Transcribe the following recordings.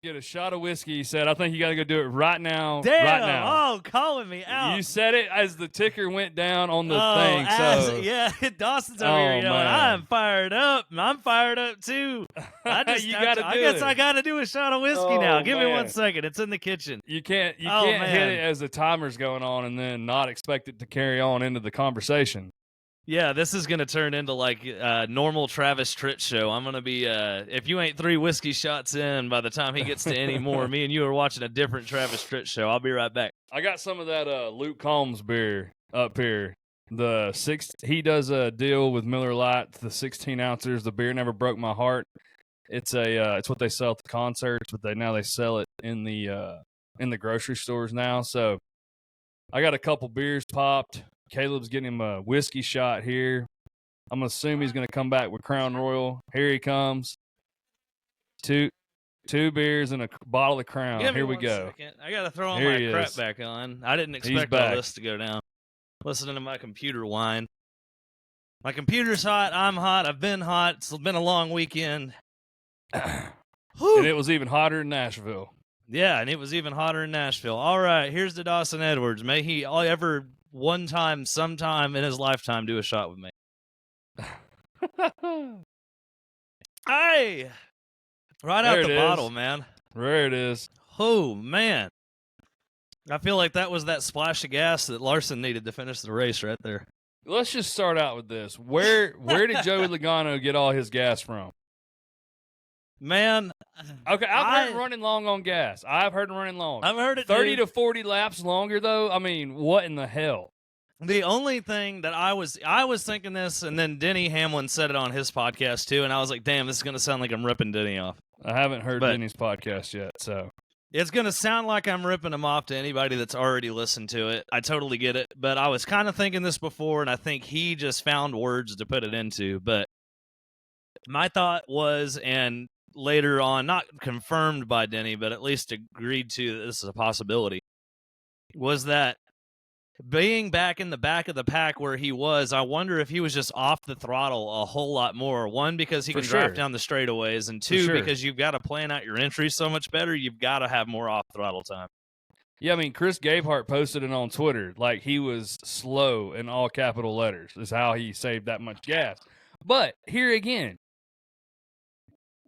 get a shot of whiskey. He said, I think you got to go do it right now. Damn. Right now. Oh, calling me out. You said it as the ticker went down on the thing. Yeah, Dawson's over here yelling, I'm fired up. I'm fired up, too. I guess I got to do a shot of whiskey now. Give me 1 second. It's in the kitchen. You can't hit it as the timer's going on and then not expect it to carry on into the conversation. Yeah, this is going to turn into like a normal Travis Tritt show. I'm going to be, if you ain't 3 whiskey shots in by the time he gets to any more, me and you are watching a different Travis Tritt show. I'll be right back. I got some of that Luke Combs beer up here. He does a deal with Miller Lite, the 16 ounces. The beer never broke my heart. It's it's what they sell at the concerts, but now they sell it in the grocery stores now. So I got a couple beers popped. Caleb's getting him a whiskey shot here. I'm going to assume he's going to come back with Crown Royal. Here he comes. Two beers and a bottle of Crown. Here we go. Second. I got to throw all my crap back on. I didn't expect all this to go down. Listening to my computer whine. My computer's hot. I'm hot. I've been hot. It's been a long weekend. And it was even hotter in Nashville. Yeah, and it was even hotter in Nashville. All right, here's to Dawson Edwards. May he ever one time, sometime in his lifetime, do a shot with me. Hey! Right out the bottle, man. There it is. Oh, man. I feel like that was that splash of gas that Larson needed to finish the race right there. Let's just start out with this. Where did Joey Logano get all his gas from? Man. Okay, I've heard him running long on gas. I've heard him running long. I've heard it 30 to 40 laps longer, though. I mean, what in the hell? The only thing that I was thinking this, and then Denny Hamlin said it on his podcast, too, and I was like, damn, this is going to sound like I'm ripping Denny off. I haven't heard Denny's podcast yet, so. It's going to sound like I'm ripping him off to anybody that's already listened to it. I totally get it, but I was kind of thinking this before, and I think he just found words to put it into, but my thought was, and later on, not confirmed by Denny, but at least agreed to that this is a possibility, was that being back in the back of the pack where he was, I wonder if he was just off the throttle a whole lot more. One, because he can drive down the straightaways, and two, because you've got to plan out your entries so much better, you've got to have more off-throttle time. Yeah, I mean, Chris Gabehart posted it on Twitter, like he was slow in all capital letters, is how he saved that much gas. But here again,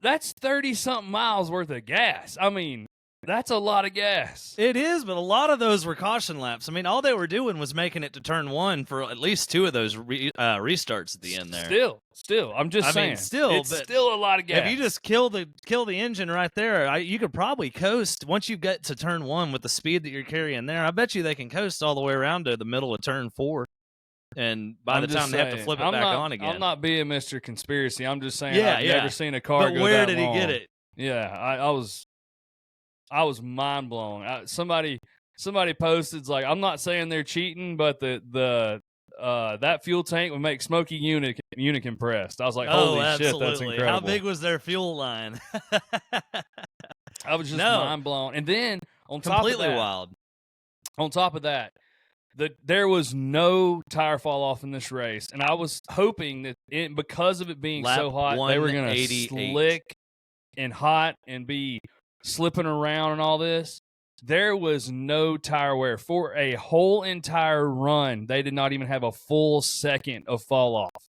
that's 30-something miles worth of gas. I mean, that's a lot of gas. It is, but a lot of those were caution laps. I mean, all they were doing was making it to turn 1 for at least 2 of those restarts at the end there. Still, I'm just saying. It's still a lot of gas. If you just kill the engine right there, you could probably coast once you get to turn 1 with the speed that you're carrying there. I bet you they can coast all the way around to the middle of turn 4. And by the time they have to flip it back on again. I'm not being Mr. Conspiracy. I'm just saying I've never seen a car go that long. But where did he get it? Yeah, I was mind blown. Somebody posted like, I'm not saying they're cheating, but that fuel tank would make Smokey Unique impressed. I was like, holy shit, that's incredible. How big was their fuel line? I was just mind blown. And then on top of that, there was no tire fall off in this race, and I was hoping that because of it being so hot, they were going to slick and hot and be slipping around and all this. There was no tire wear for a whole entire run. They did not even have a full second of fall off.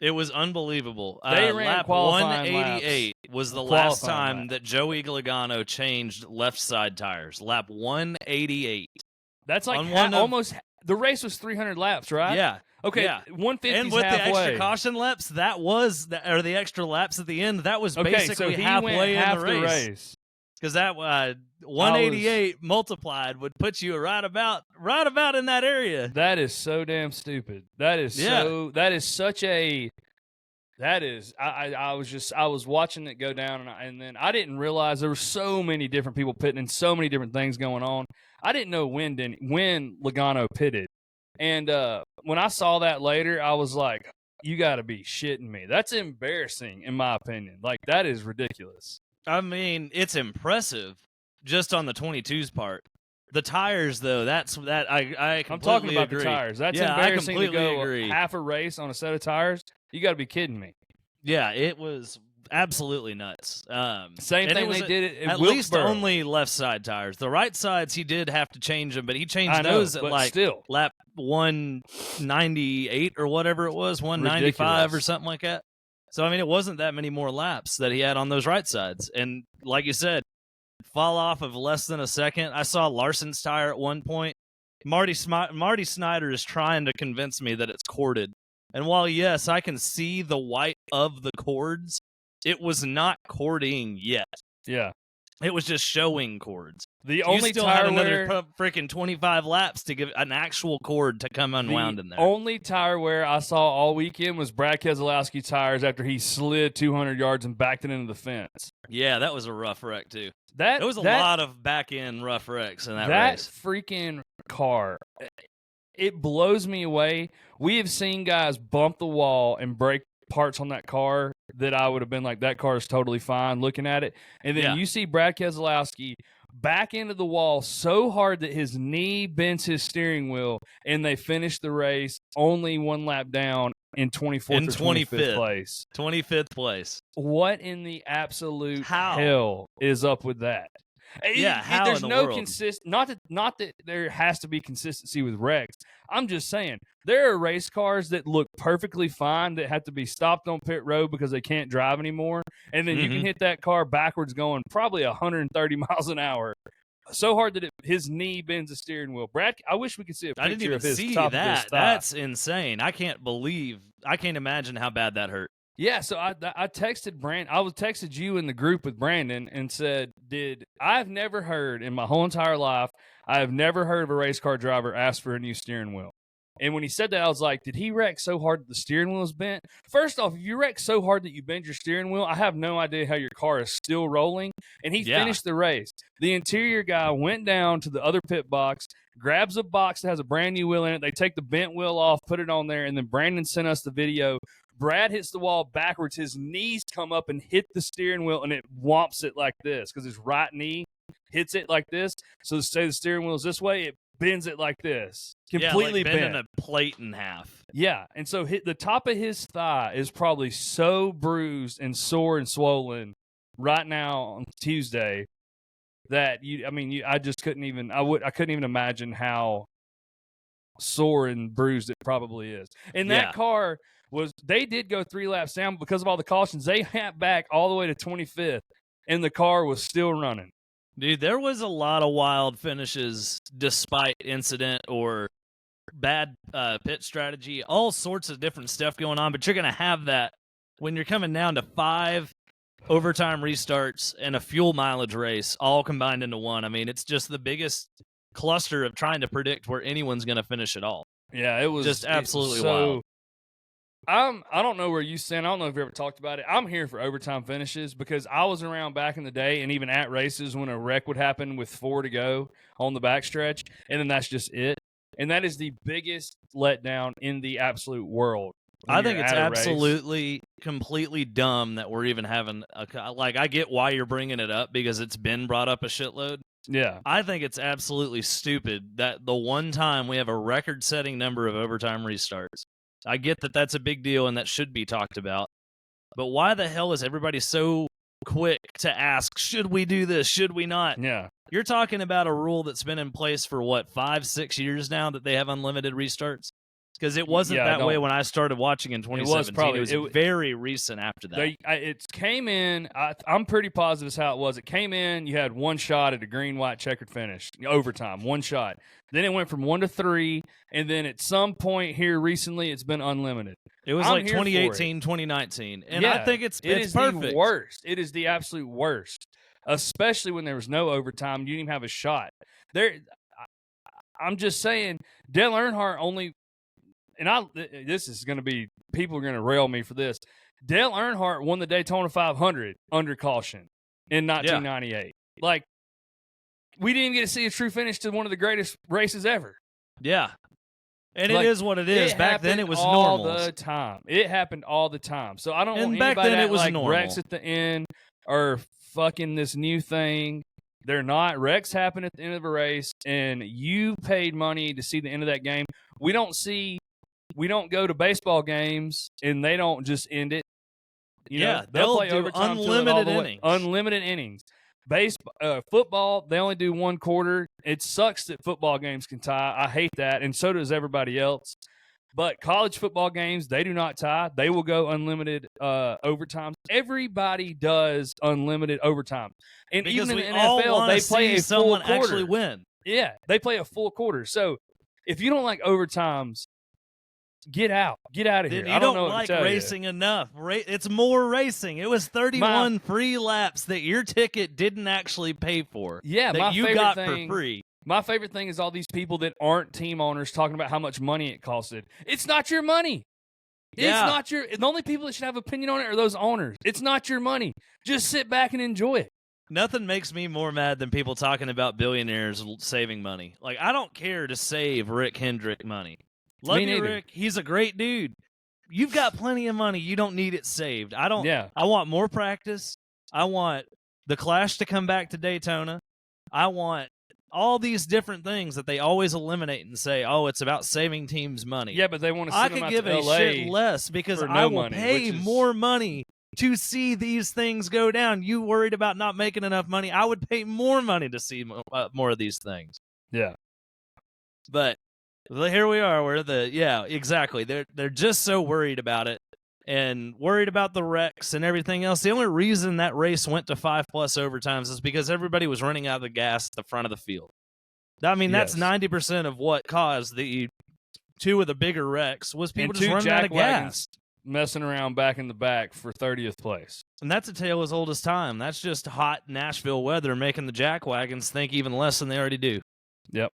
It was unbelievable. They ran lap qualifying 188 was the last time that Joey Logano changed left side tires. Lap 188. That's like almost the race was 300 laps, right? Yeah. Okay. Yeah. 150 and with halfway. the extra caution laps, or the extra laps at the end, that was basically halfway in the race. Because that 188 multiplied would put you right about in that area. That is so damn stupid. I was watching it go down, and then I didn't realize there were so many different people pitting and so many different things going on. I didn't know when Logano pitted. And when I saw that later, I was like, you got to be shitting me. That's embarrassing, in my opinion. Like, that is ridiculous. I mean, it's impressive just on the 22's part. The tires, though, I completely I'm talking about agree. The tires. That's embarrassing to go agree. half a race on a set of tires. You got to be kidding me. Yeah, it was absolutely nuts. Same and thing it was they did at at least Wilkesboro. only left side tires. The right sides he did have to change them, but he changed I know, those at but like still. lap 198 or whatever it was, 195 or something like that. So I mean, it wasn't that many more laps that he had on those right sides, and like you said, fall off of less than a second. I saw Larson's tire at one point. Marty Snyder is trying to convince me that it's corded. And while, yes, I can see the white of the cords, it was not cording yet. Yeah. It was just showing cords. The only still tire had another wear, freaking 25 laps to give an actual cord to come unwound in there. The only tire wear I saw all weekend was Brad Keselowski tires after he slid 200 yards and backed it into the fence. Yeah, that was a rough wreck, too. There was a lot of back-end rough wrecks in that race. That freaking car, it blows me away. We have seen guys bump the wall and break parts on that car that I would have been like, that car is totally fine looking at it. And then you see Brad Keselowski back into the wall so hard that his knee bends his steering wheel, and they finish the race only one lap down in 24th or 25th place. 25th place. What in the absolute hell is up with that? Yeah, how there's in the no world? not that there has to be consistency with wrecks. I'm just saying there are race cars that look perfectly fine that have to be stopped on pit road because they can't drive anymore, and then you can hit that car backwards going probably 130 miles an hour, so hard that his knee bends the steering wheel. Brad, I wish we could see a picture I didn't even of his see top that. of his thigh. That's insane. I can't imagine how bad that hurt. Yeah, so I texted Brandon. I was texted you in the group with Brandon and said, I've never heard in my whole entire life, I have never heard of a race car driver ask for a new steering wheel. And when he said that, I was like, did he wreck so hard that the steering wheel is bent? First off, if you wreck so hard that you bend your steering wheel, I have no idea how your car is still rolling. And he finished the race. The interior guy went down to the other pit box, grabs a box that has a brand new wheel in it. They take the bent wheel off, put it on there, and then Brandon sent us the video. Brad hits the wall backwards. His knees come up and hit the steering wheel, and it whomps it like this because his right knee hits it like this. So say the steering wheel is this way, it bends it like this. Completely like bent. bending a plate in half. Yeah, and so the top of his thigh is probably so bruised and sore and swollen right now on Tuesday that I just couldn't even I couldn't even imagine how sore and bruised it probably is. And that car they did go 3 laps down, but because of all the cautions, they hacked back all the way to 25th, and the car was still running. Dude, there was a lot of wild finishes despite incident or bad pit strategy, all sorts of different stuff going on, but you're going to have that when you're coming down to 5 overtime restarts and a fuel mileage race all combined into one. I mean, it's just the biggest cluster of trying to predict where anyone's going to finish it all. Yeah, it was just absolutely wild. I don't know where you stand. I don't know if you ever talked about it. I'm here for overtime finishes because I was around back in the day and even at races when a wreck would happen with 4 to go on the backstretch, and then that's just it. And that is the biggest letdown in the absolute world. I think it's absolutely, completely dumb that we're even having I get why you're bringing it up because it's been brought up a shitload. Yeah. I think it's absolutely stupid that the one time we have a record-setting number of overtime restarts. I get that that's a big deal and that should be talked about. But why the hell is everybody so quick to ask, should we do this? Should we not? Yeah. You're talking about a rule that's been in place for, 5-6 years now that they have unlimited restarts? Because it wasn't that way when I started watching in 2017. It was very recent after that. It came in, I'm pretty positive is how it was. It came in, you had one shot at a green, white, checkered finish, overtime, one shot. Then it went from 1 to 3, and then at some point here recently, it's been unlimited. It was like 2018, 2019, and I think it's perfect. The worst. It is the absolute worst, especially when there was no overtime. You didn't even have a shot. I'm just saying, Dale Earnhardt only. And this is going to be, people are going to rail me for this. Dale Earnhardt won the Daytona 500 under caution in 1998. Like, we didn't even get to see a true finish to one of the greatest races ever. Yeah. And it is what it is. Back then it was normal. All the time. It happened all the time. So I don't want back anybody then it was like normal. wrecks at the end or fucking this new thing. They're not. Wrecks happen at the end of a race, and you paid money to see the end of that game. We don't go to baseball games, and they don't just end it. they'll play do overtime till it all unlimited the way- innings. Unlimited innings. Football, they only do one quarter. It sucks that football games can tie. I hate that, and so does everybody else. But college football games, they do not tie. They will go unlimited overtimes. Everybody does unlimited overtime. And because even we in the all NFL, want they to play see a full someone quarter. actually win. Yeah, they play a full quarter. So if you don't like overtimes, get out. Get out of here. Then I you don't know don't what like to tell racing enough. It's more racing. It was 31 free laps that your ticket didn't actually pay for. Yeah, that my you favorite got thing, for free. My favorite thing is all these people that aren't team owners talking about how much money it costed. It's not your money. Yeah. It's not your. The only people that should have opinion on it are those owners. It's not your money. Just sit back and enjoy it. Nothing makes me more mad than people talking about billionaires saving money. Like, I don't care to save Rick Hendrick money. Love you, Rick. He's a great dude. You've got plenty of money. You don't need it saved. I don't. Yeah. I want more practice. I want the Clash to come back to Daytona. I want all these different things that they always eliminate and say, "Oh, it's about saving teams money." Yeah, but they want to I send them could out give to a LA shit less because for I no will money, pay which is- more money to see these things go down. You worried about not making enough money? I would pay more money to see more of these things. Yeah. But here we are. Exactly. They're just so worried about it and worried about the wrecks and everything else. The only reason that race went to 5+ overtimes is because everybody was running out of the gas at the front of the field. I mean, that's Yes. 90% of what caused the two of the bigger wrecks was people And just two running out of jackwagons gas. messing around back in the back for 30th place. And that's a tale as old as time. That's just hot Nashville weather making the jackwagons think even less than they already do. Yep.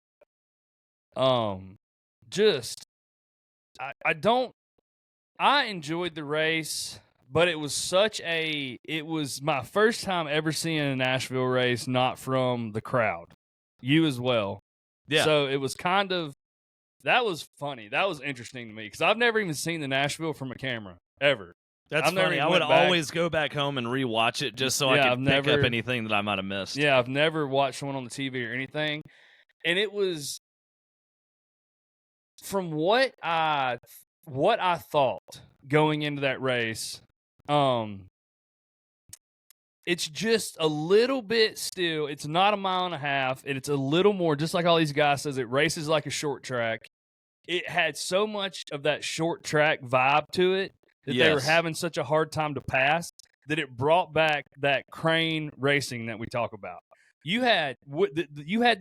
I enjoyed the race, but it was my first time ever seeing a Nashville race not from the crowd. You as well. Yeah. So it was that was funny. That was interesting to me because I've never even seen the Nashville from a camera ever. That's I've never funny. even I would went back. always go back home and rewatch it just so I Yeah, could I've pick up never- anything that I might have missed. Yeah, I've never watched one on the TV or anything. And it was from what I thought going into that race, it's just a little bit still. It's not a mile and a half, and it's a little more, just like all these guys says, it races like a short track. It had so much of that short track vibe to it that they were Yes. having such a hard time to pass that it brought back that crane racing that we talk about. You had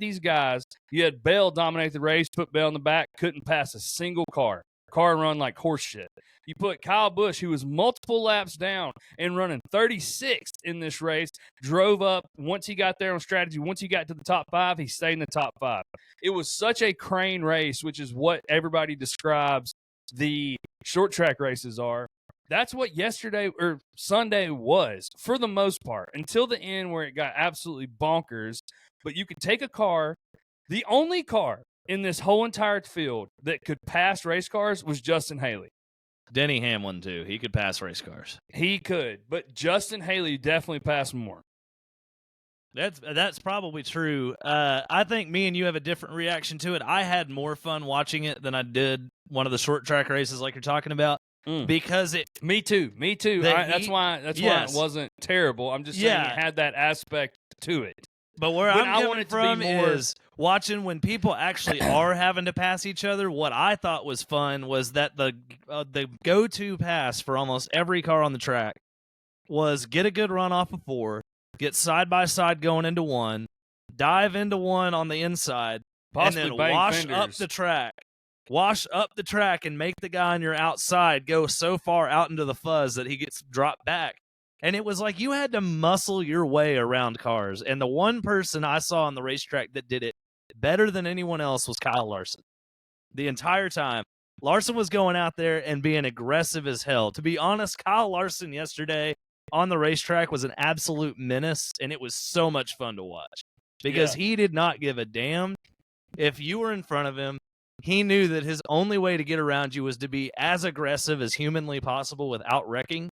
these guys. You had Bell dominate the race, put Bell in the back, couldn't pass a single car. Car run like horse shit. You put Kyle Busch, who was multiple laps down and running 36th in this race, drove up. Once he got there on strategy, once he got to the top 5, he stayed in the top 5. It was such a crane race, which is what everybody describes the short track races are. That's what yesterday or Sunday was for the most part until the end where it got absolutely bonkers. But you could take a car, the only car in this whole entire field that could pass race cars was Justin Haley. Denny Hamlin, too. He could pass race cars. He could, but Justin Haley definitely passed more. That's probably true. I think me and you have a different reaction to it. I had more fun watching it than I did one of the short track races like you're talking about. Because it. Me too. That's why it wasn't terrible. I'm just saying it had that aspect to it. But where I'm I coming want it to from be more is watching when people actually are having to pass each other. What I thought was fun was that the go-to pass for almost every car on the track was get a good run off of 4, get side by side going into 1, dive into 1 on the inside, Possibly and then bang wash fenders. up the track. Wash up the track and make the guy on your outside go so far out into the fuzz that he gets dropped back. And it was like you had to muscle your way around cars. And the one person I saw on the racetrack that did it better than anyone else was Kyle Larson. The entire time, Larson was going out there and being aggressive as hell. To be honest, Kyle Larson yesterday on the racetrack was an absolute menace, and it was so much fun to watch because he did not give a damn if you were in front of him. He knew that his only way to get around you was to be as aggressive as humanly possible without wrecking.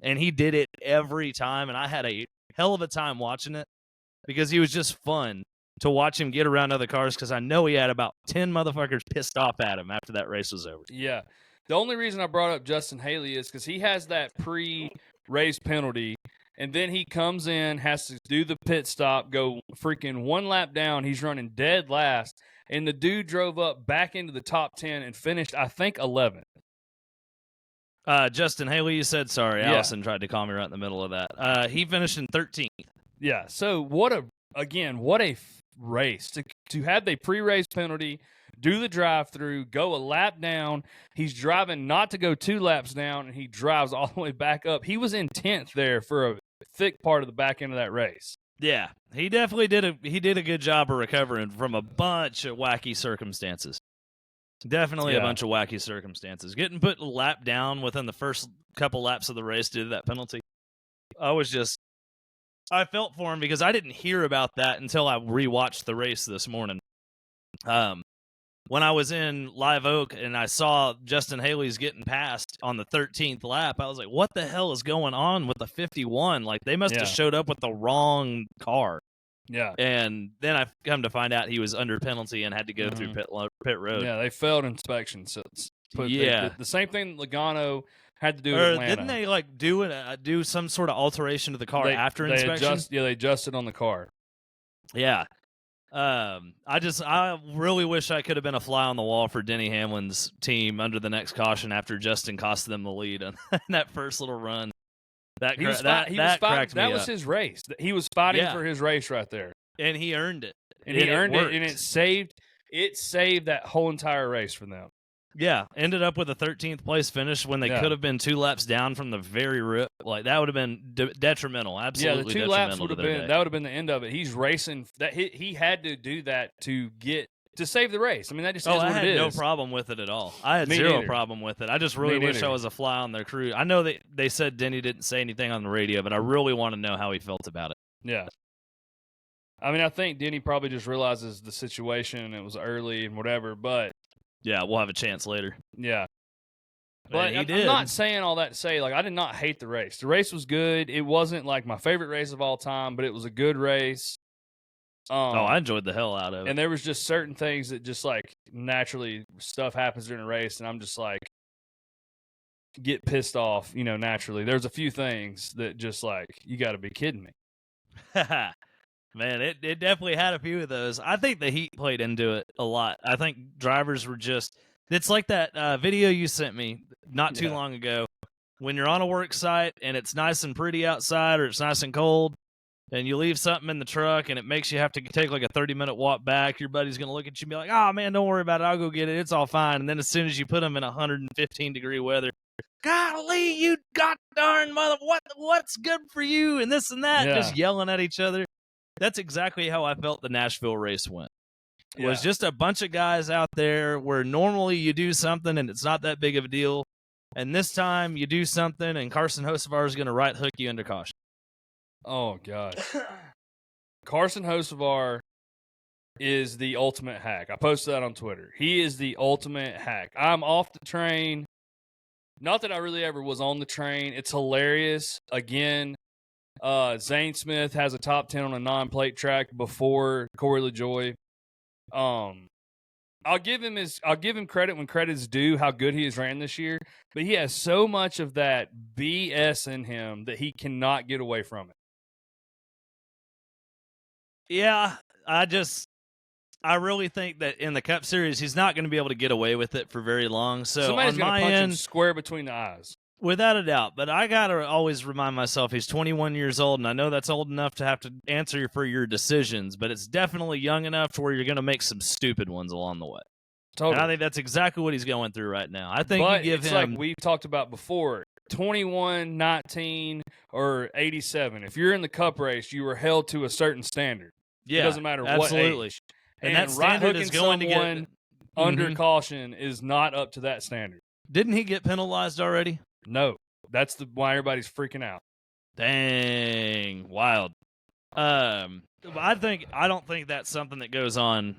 And he did it every time. And I had a hell of a time watching it because he was just fun to watch him get around other cars because I know he had about 10 motherfuckers pissed off at him after that race was over. Yeah. The only reason I brought up Justin Haley is because he has that race penalty, and then he comes in, has to do the pit stop, go freaking one lap down. He's running dead last, and the dude drove up back into the top 10 and finished, I think, 11th. Justin Haley, you said, sorry. Yeah. Allison tried to call me right in the middle of that. He finished in 13th. Yeah, so what a race. To have the pre-race penalty, do the drive-through, go a lap down. He's driving not to go 2 laps down, and he drives all the way back up. He was in 10th there for a thick part of the back end of that race. Yeah, he definitely did a good job of recovering from a bunch of wacky circumstances. Definitely a bunch of wacky circumstances. Getting put a lap down within the first couple laps of the race due to that penalty. I felt for him because I didn't hear about that until I rewatched the race this morning. When I was in Live Oak and I saw Justin Haley's getting passed on the 13th lap, I was like, what the hell is going on with the 51? Like, they must have showed up with the wrong car. Yeah. And then I come to find out he was under penalty and had to go through pit road. Yeah, they failed inspection. So the same thing Logano had to do with Atlanta. Didn't they like do some sort of alteration to the car after inspection? They adjusted on the car. Yeah. I really wish I could have been a fly on the wall for Denny Hamlin's team under the next caution after Justin cost them the lead in that first little run. That was his race. He was fighting for his race right there, and he earned it. And he earned it, and it saved that whole entire race for them. Yeah, ended up with a 13th place finish when they could have been 2 laps down from the very rip. Like, that would have been detrimental. Absolutely, the 2 laps would have been that would have been the end of it. He's racing that he had to do that to save the race. I mean, that just is what it is. I had no problem with it at all. I had zero problem with it. I just really wish I was a fly on their crew. I know they said Denny didn't say anything on the radio, but I really want to know how he felt about it. Yeah. I mean, I think Denny probably just realizes the situation and it was early and whatever, but yeah, we'll have a chance later. Yeah. But I'm not saying all that to say, like, I did not hate the race. The race was good. It wasn't, like, my favorite race of all time, but it was a good race. I enjoyed the hell out of it. And there was just certain things that just, like, naturally stuff happens during a race, and I'm just, like, get pissed off, naturally. There's a few things that just, like, you got to be kidding me. Man, it definitely had a few of those. I think the heat played into it a lot. I think drivers were just... It's like that video you sent me not too long ago. When you're on a work site and it's nice and pretty outside or it's nice and cold and you leave something in the truck and it makes you have to take like a 30-minute walk back, your buddy's going to look at you and be like, oh, man, don't worry about it. I'll go get it. It's all fine. And then as soon as you put them in 115-degree weather, golly, you god darn mother, what's good for you? And this and that, just yelling at each other. That's exactly how I felt the Nashville race went. It was just a bunch of guys out there where normally you do something and it's not that big of a deal. And this time you do something and Carson Hocevar is going to right hook you into caution. Oh, God. Carson Hocevar is the ultimate hack. I posted that on Twitter. He is the ultimate hack. I'm off the train. Not that I really ever was on the train. It's hilarious. Again, Zane Smith has a top 10 on a non-plate track before Corey LaJoie. I'll give him credit when credit's due, how good he has ran this year, but he has so much of that BS in him that he cannot get away from it. Yeah, I really think that in the Cup Series, he's not going to be able to get away with it for very long. So somebody's going to punch him square between the eyes. Without a doubt. But I got to always remind myself he's 21 years old, and I know that's old enough to have to answer for your decisions, but it's definitely young enough to where you're going to make some stupid ones along the way. Totally. And I think that's exactly what he's going through right now. I think you give him... like we've talked about before, 21, 19, or 87. If you're in the Cup race, you were held to a certain standard. Yeah, it doesn't matter absolutely. What age. And that standard is going to get... under caution is not up to that standard. Didn't he get penalized already? No. That's why everybody's freaking out. Dang. Wild. I don't think that's something that goes on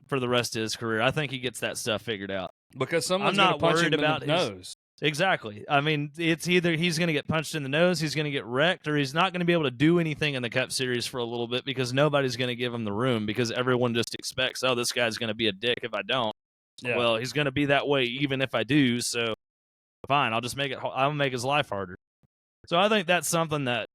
for the rest of his career. I think he gets that stuff figured out. Because someone's going to punch him in the nose. Exactly. I mean, it's either he's going to get punched in the nose, he's going to get wrecked, or he's not going to be able to do anything in the Cup Series for a little bit because nobody's going to give him the room because everyone just expects, oh, this guy's going to be a dick if I don't. Yeah. Well, he's going to be that way even if I do, so fine, I'll make his life harder. So I think that's something that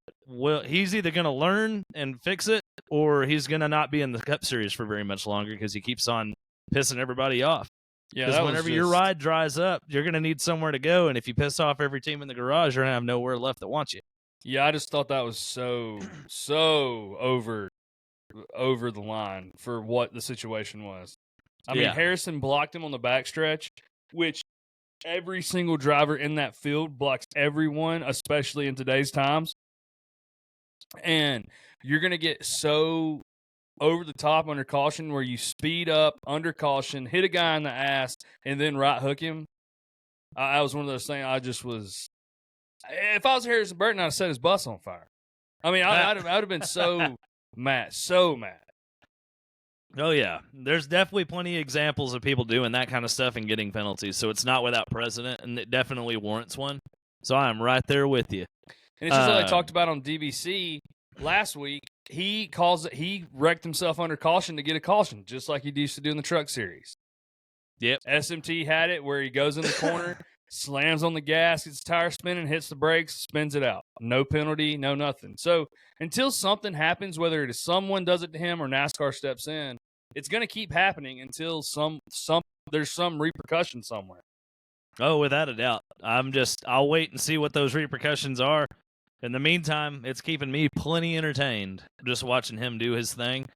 he's either going to learn and fix it, or he's going to not be in the Cup Series for very much longer because he keeps on pissing everybody off. Yeah, Because whenever your ride dries up, you're going to need somewhere to go, and if you piss off every team in the garage, you're going to have nowhere left that wants you. Yeah, I just thought that was so over the line for what the situation was. I mean, Harrison blocked him on the backstretch, which every single driver in that field blocks everyone, especially in today's times. And you're going to get so over the top under caution where you speed up under caution, hit a guy in the ass, and then right hook him. I was one of those things. I just was. If I was Harrison Burton, I'd have set his bus on fire. I mean, I would have been so mad. Oh, yeah. There's definitely plenty of examples of people doing that kind of stuff and getting penalties, so it's not without precedent, and it definitely warrants one. So I am right there with you. And it's just like I talked about on DBC last week. He wrecked himself under caution to get a caution, just like he used to do in the Truck Series. Yep. SMT had it where he goes in the corner, slams on the gas, gets the tire spinning, hits the brakes, spins it out. No penalty, no nothing. So until something happens, whether it is someone does it to him or NASCAR steps in, it's going to keep happening until there's some repercussion somewhere. Oh, without a doubt. I'll wait and see what those repercussions are. In the meantime, it's keeping me plenty entertained just watching him do his thing.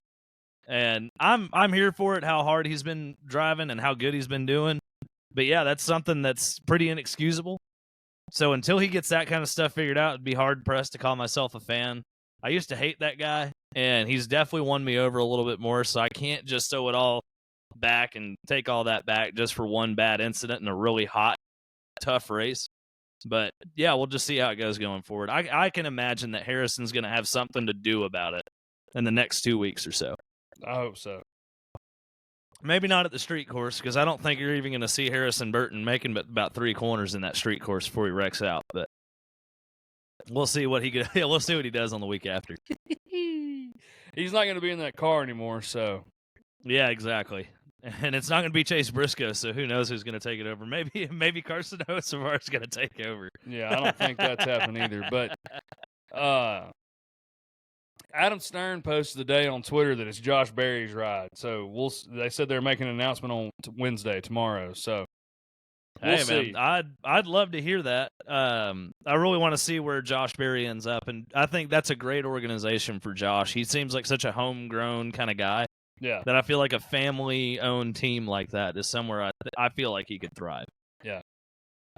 And I'm here for it, how hard he's been driving and how good he's been doing. But yeah, that's something that's pretty inexcusable. So until he gets that kind of stuff figured out, it'd be hard-pressed to call myself a fan. I used to hate that guy, and he's definitely won me over a little bit more, so I can't just throw it all back and take all that back just for one bad incident in a really hot, tough race. But yeah, we'll just see how it goes going forward. I can imagine that Harrison's going to have something to do about it in the next 2 weeks or so. I hope so. Maybe not at the street course, because I don't think you're even going to see Harrison Burton making about 3 corners in that street course before he wrecks out. But we'll see what he does on the week after. He's not going to be in that car anymore, so. Yeah, exactly. And it's not going to be Chase Briscoe, so who knows who's going to take it over. Maybe Carson Hocevar is going to take over. Yeah, I don't think that's happening either. But Adam Stern posted today on Twitter that it's Josh Berry's ride. So they said they're making an announcement on Wednesday, tomorrow. So we'll see. Man, I'd love to hear that. I really want to see where Josh Berry ends up, and I think that's a great organization for Josh. He seems like such a homegrown kind of guy. Yeah, that I feel like a family-owned team like that is somewhere I feel like he could thrive. Yeah,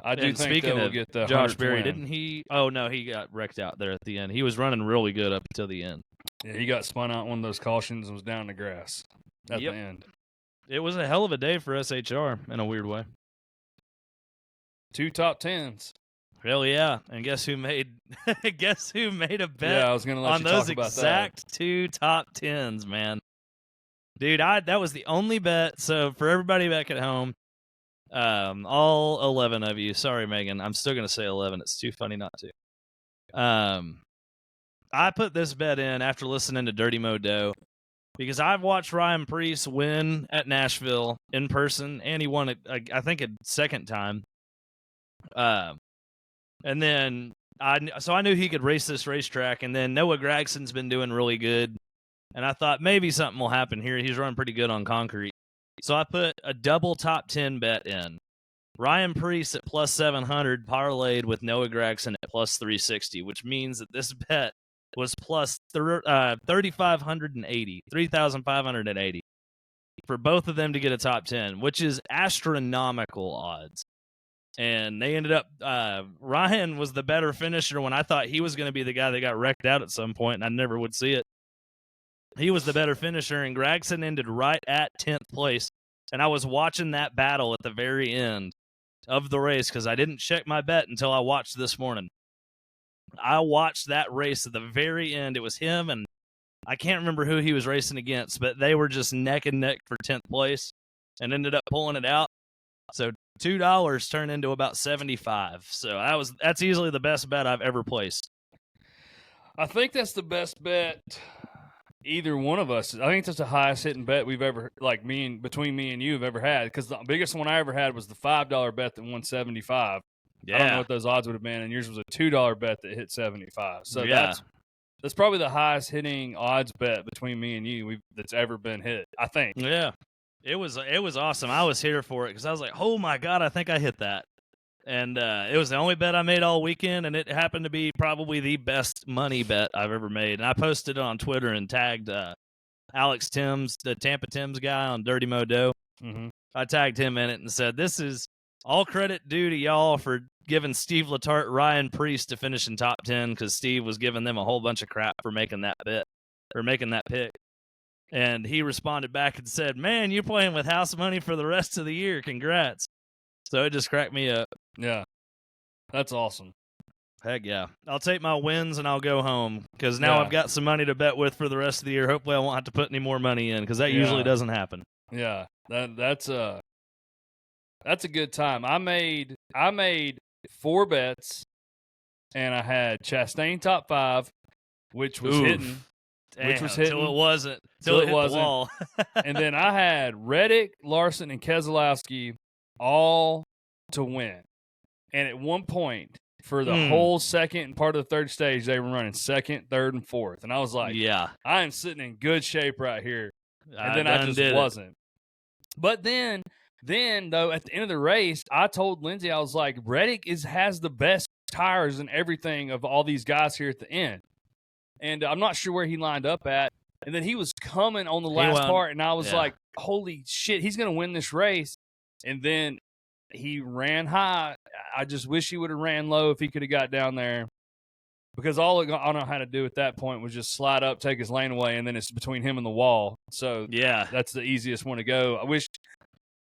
I do think that we'll get the Josh Berry. win. Didn't he? Oh no, he got wrecked out there at the end. He was running really good up until the end. Yeah, he got spun out one of those cautions and was down in the grass at the end. It was a hell of a day for SHR in a weird way. 2 top 10s. Hell yeah! And guess who made a bet? Yeah, I was going to let on you those talk about exact that. 2 top 10s, man. Dude, that was the only bet. So for everybody back at home, all 11 of you. Sorry, Megan. I'm still going to say 11. It's too funny not to. I put this bet in after listening to Dirty Mo Doe because I've watched Ryan Preece win at Nashville in person, and he won it, I think, a second time. And then I knew he could race this racetrack, and then Noah Gragson's been doing really good. And I thought maybe something will happen here. He's running pretty good on concrete. So I put a double top 10 bet in. Ryan Preece at plus 700 parlayed with Noah Gragson at plus 360, which means that this bet was plus 3,580 for both of them to get a top 10, which is astronomical odds. And they ended up, Ryan was the better finisher when I thought he was going to be the guy that got wrecked out at some point, and I never would see it. He was the better finisher, and Gragson ended right at 10th place. And I was watching that battle at the very end of the race because I didn't check my bet until I watched this morning. I watched that race at the very end. It was him, and I can't remember who he was racing against, but they were just neck and neck for 10th place and ended up pulling it out. So $2 turned into about 75. So that's easily the best bet I've ever placed. I think that's the best bet either one of us. I think that's the highest hitting bet we've ever, between me and you have ever had. Because the biggest one I ever had was the $5 bet that won 75. I don't know Yeah. what those odds would have been, and yours was a $2 bet that hit 75. So Yeah. that's probably the highest hitting odds bet between me and you that's ever been hit, I think. Yeah. It was awesome. I was here for it because I was like, oh my God, I think I hit that. And it was the only bet I made all weekend, and it happened to be probably the best money bet I've ever made. And I posted it on Twitter and tagged Alex Timms, the Tampa Timms guy on Dirty Mo Doe. Mm-hmm. I tagged him in it and said, this is all credit due to y'all for giving Steve Letarte, Ryan Priest to finish in top 10 because Steve was giving them a whole bunch of crap for making that bet or making that pick. And he responded back and said, man, you're playing with house money for the rest of the year. Congrats. So it just cracked me up. Yeah. That's awesome. Heck yeah. I'll take my wins and I'll go home because now I've got some money to bet with for the rest of the year. Hopefully I won't have to put any more money in because that usually doesn't happen. Yeah. That's a good time. I made 4 bets and I had Chastain top 5, which was hitting. Which was hitting. Till it wasn't. Till it hit the wall. And then I had Reddick, Larson, and Keselowski all to win. And at one point, for the whole second and part of the third stage, they were running second, third, and fourth. And I was like, yeah, I am sitting in good shape right here. And then I just wasn't. But then, though, at the end of the race, I told Lindsay, I was like, Reddick has the best tires and everything of all these guys here at the end. And I'm not sure where he lined up at. And then he was coming on the last part, and I was like, holy shit, he's going to win this race. And then he ran high. I just wish he would have ran low if he could have got down there. Because all I know how to do at that point was just slide up, take his lane away, and then it's between him and the wall. So that's the easiest one to go.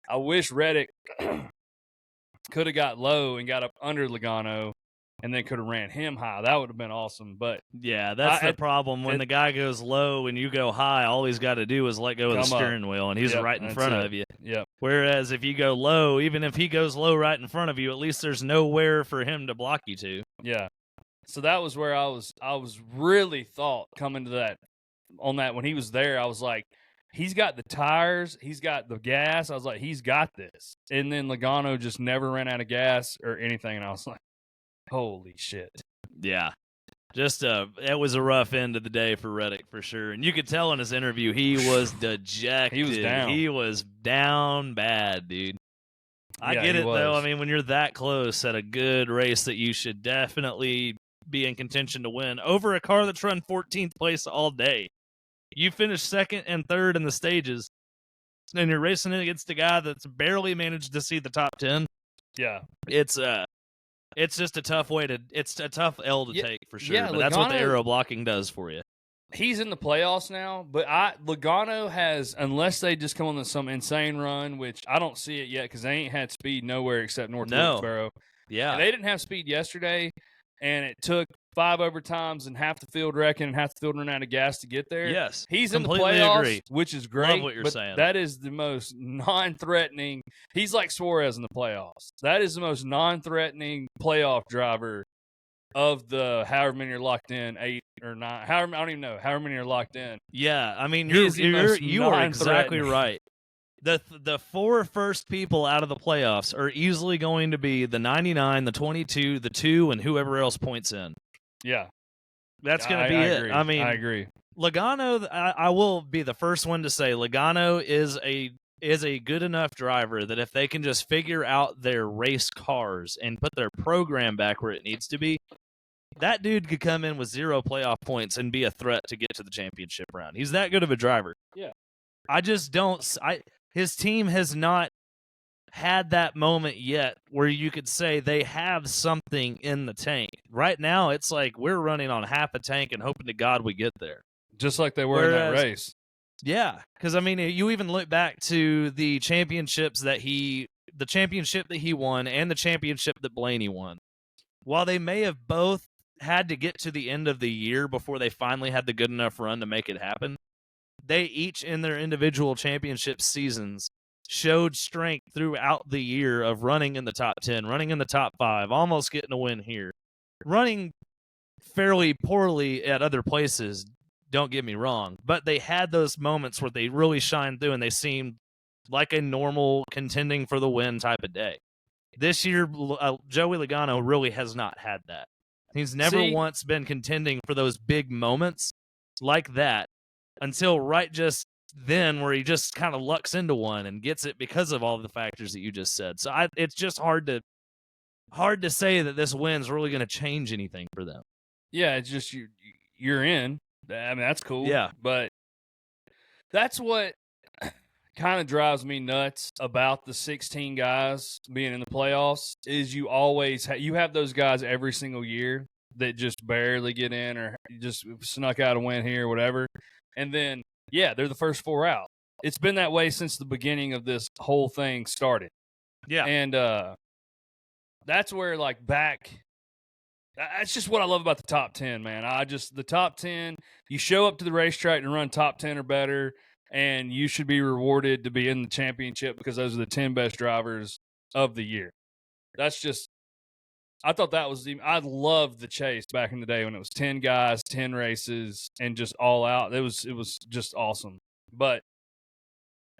I wish Reddick could have got low and got up under Logano and then could have ran him high. That would have been awesome. But yeah, that's the problem. When the guy goes low and you go high, all he's got to do is let go of the steering wheel, and he's right in front of you. Yep. Whereas if you go low, even if he goes low right in front of you, at least there's nowhere for him to block you to. Yeah. So that was where I was really thought coming to that on that when he was there. I was like, he's got the tires, he's got the gas. I was like, he's got this. And then Logano just never ran out of gas or anything, and I was like, holy shit. Yeah. Just it was a rough end of the day for Reddick for sure. And you could tell in his interview he was dejected. He was down. He was down bad, dude. I get it though. I mean, when you're that close at a good race that you should definitely be in contention to win over a car that's run 14th place all day. You finish second and third in the stages, and you're racing against a guy that's barely managed to see the top 10. Yeah. It's just a tough it's a tough L to take for sure. Yeah, but that's what the aero blocking does for you. He's in the playoffs now, but Logano has, unless they just come on some insane run, which I don't see it yet because they ain't had speed nowhere except North Wilkesboro. Yeah. And they didn't have speed yesterday, and it took 5 overtimes and half the field wrecking and half the field running out of gas to get there. Yes. He's in the playoffs, agree. which is great. Love what you're saying. That is the most non-threatening. He's like Suarez in the playoffs. That is the most non-threatening playoff driver of the however many are locked in, 8 or 9. I don't even know. However many are locked in. Yeah, I mean, you are exactly right. The 4 first people out of the playoffs are easily going to be the 99, the 22, the 2, and whoever else points in. Yeah. That's going to be it. Agree. I mean, I agree. Logano, I will be the first one to say Logano is a good enough driver that if they can just figure out their race cars and put their program back where it needs to be, that dude could come in with 0 playoff points and be a threat to get to the championship round. He's that good of a driver. Yeah. I just don't his team has not had that moment yet where you could say they have something in the tank. Right now, it's like we're running on half a tank and hoping to God we get there. Just like they were in that race. Yeah, because, I mean, you even look back to the championship that he won and the championship that Blaney won. While they may have both had to get to the end of the year before they finally had the good enough run to make it happen, they each in their individual championship seasons showed strength throughout the year of running in the top 10, running in the top 5, almost getting a win here. Running fairly poorly at other places, don't get me wrong, but they had those moments where they really shined through and they seemed like a normal contending for the win type of day. This year, Joey Logano really has not had that. He's never once been contending for those big moments like that until right just then, where he just kind of lucks into one and gets it because of all the factors that you just said. So it's just hard to say that this win's really going to change anything for them. Yeah, it's just you're in. I mean, that's cool. Yeah. But that's what kind of drives me nuts about the 16 guys being in the playoffs is you always you have those guys every single year that just barely get in or just snuck out a win here or whatever. And then, yeah, they're the first 4 out. It's been that way since the beginning of this whole thing started. Yeah. And that's where, like, that's just what I love about the top 10, man. The top 10, you show up to the racetrack and run top 10 or better, and you should be rewarded to be in the championship because those are the 10 best drivers of the year. That's just, I thought that was, I loved the chase back in the day when it was 10 guys, 10 races, and just all out. It was just awesome. But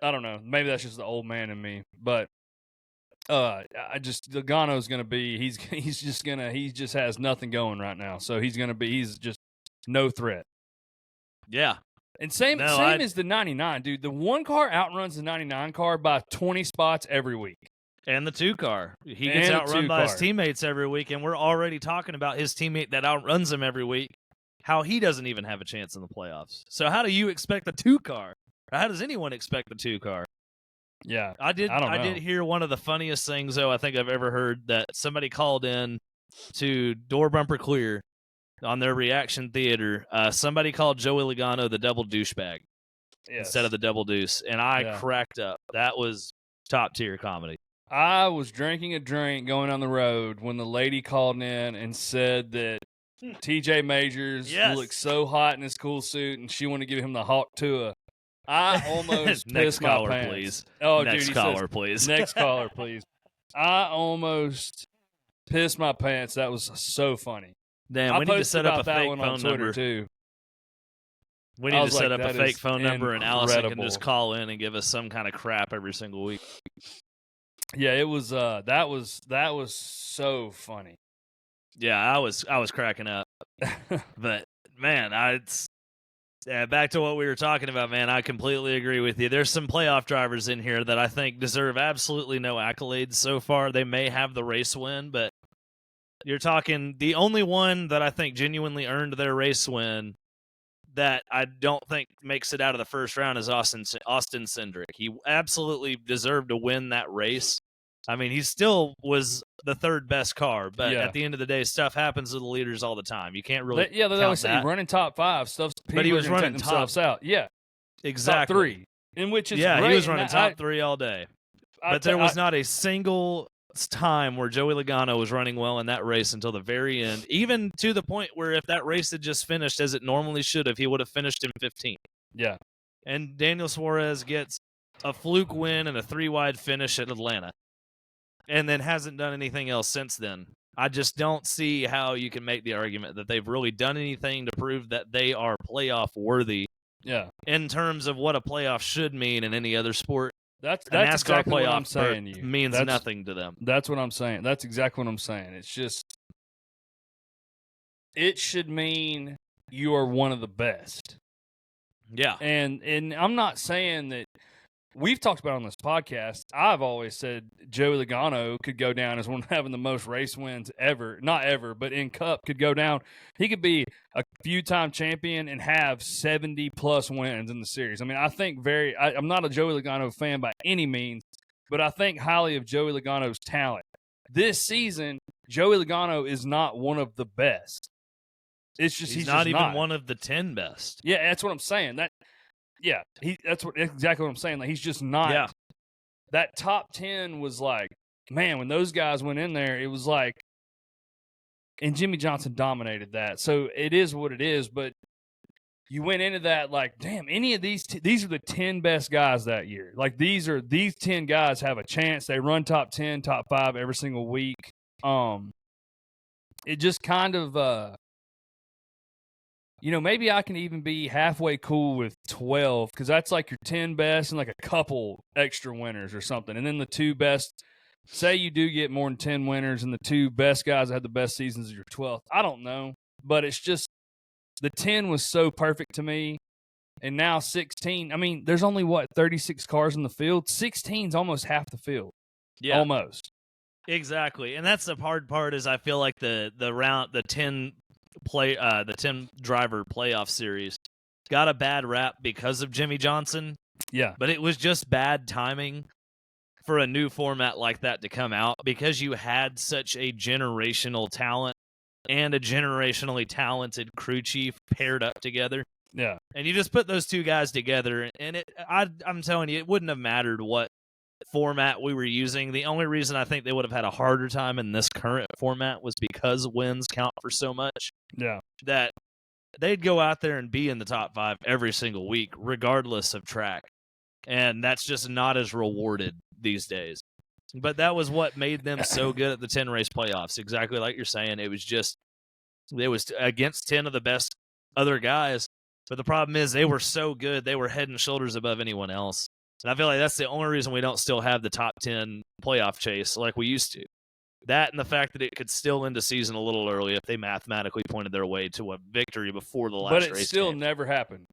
I don't know. Maybe that's just the old man in me. But Logano's going to be, he just has nothing going right now. So he's just no threat. Yeah. And same as the 99, dude. The 1 car outruns the 99 car by 20 spots every week. And the 2 car. He gets outrun by his teammates every week, and we're already talking about his teammate that outruns him every week, how he doesn't even have a chance in the playoffs. So how do you expect the 2 car? Or how does anyone expect the 2 car? Yeah. I did hear one of the funniest things, though, I think I've ever heard, that somebody called in to Door Bumper Clear on their reaction theater. Somebody called Joey Logano the double douchebag instead of the double deuce, and I cracked up. That was top-tier comedy. I was drinking a drink going on the road when the lady called in and said that TJ Majors looked so hot in his cool suit and she wanted to give him the Hawk Tua. I almost pissed my pants. Please. Oh, next dude, caller, please. Next caller, please. I almost pissed my pants. That was so funny. Damn, we need to set up a fake phone number too. We need to set up a fake phone number, and Allison can just call in and give us some kind of crap every single week. Yeah, it was. That was so funny. Yeah, I was cracking up. But man, back to what we were talking about, man. I completely agree with you. There's some playoff drivers in here that I think deserve absolutely no accolades so far. They may have the race win, but you're talking the only one that I think genuinely earned their race win that I don't think makes it out of the first round is Austin Cindric. He absolutely deserved to win that race. I mean, he still was the 3rd best car, but at the end of the day, stuff happens to the leaders all the time. You can't really they always say running top 5 stuff. But he was running themselves out. Yeah, exactly. Top 3, in which is great. He was running top 3 all day. But there was not a single time where Joey Logano was running well in that race until the very end, even to the point where if that race had just finished as it normally should have, he would have finished in 15th. Yeah. And Daniel Suarez gets a fluke win and a 3-wide finish at Atlanta, and then hasn't done anything else since then. I just don't see how you can make the argument that they've really done anything to prove that they are playoff worthy. Yeah. In terms of what a playoff should mean in any other sport. That's NASCAR exactly playoff what I'm saying to you. Means nothing to them. That's what I'm saying. That's exactly what I'm saying. It's just, it should mean you are one of the best. Yeah. And I'm not saying that, we've talked about on this podcast, I've always said Joey Logano could go down as one having the most race wins ever. Not ever, but in Cup could go down. He could be a few-time champion and have 70-plus wins in the series. I mean, I think I'm not a Joey Logano fan by any means, but I think highly of Joey Logano's talent. This season, Joey Logano is not one of the best. It's just he's not just even one of the 10 best. Yeah, that's what I'm saying. That's exactly what I'm saying. Like, he's just not. Yeah. That top 10 was like, man, when those guys went in there, it was like, and Jimmy Johnson dominated that. So it is what it is. But you went into that like, damn, any of these are the 10 best guys that year. Like, these 10 guys have a chance. They run top 10, top 5 every single week. It just kind of. Maybe I can even be halfway cool with 12 because that's like your 10 best and like a couple extra winners or something. And then the 2 best say you do get more than 10 winners and the two best guys that had the best seasons are your 12th. I don't know, but it's just the 10 was so perfect to me. And now 16, I mean, there's only, 36 cars in the field? 16's almost half the field. Yeah. Almost. Exactly. And that's the hard part is I feel like the 10 driver playoff series got a bad rap because of Jimmy Johnson. Yeah. But it was just bad timing for a new format like that to come out because you had such a generational talent and a generationally talented crew chief paired up together. Yeah. And you just put those two guys together, and I'm telling you, it wouldn't have mattered what format we were using. The only reason I think they would have had a harder time in this current format was because wins count for so much. Yeah. That they'd go out there and be in the top 5 every single week, regardless of track. And that's just not as rewarded these days. But that was what made them so good at the 10-race playoffs. Exactly like you're saying. It was against 10 of the best other guys. But the problem is they were so good, they were head and shoulders above anyone else. And I feel like that's the only reason we don't still have the top 10 playoff chase like we used to. That and the fact that it could still end the season a little early if they mathematically pointed their way to a victory before the last race. But it still never happened.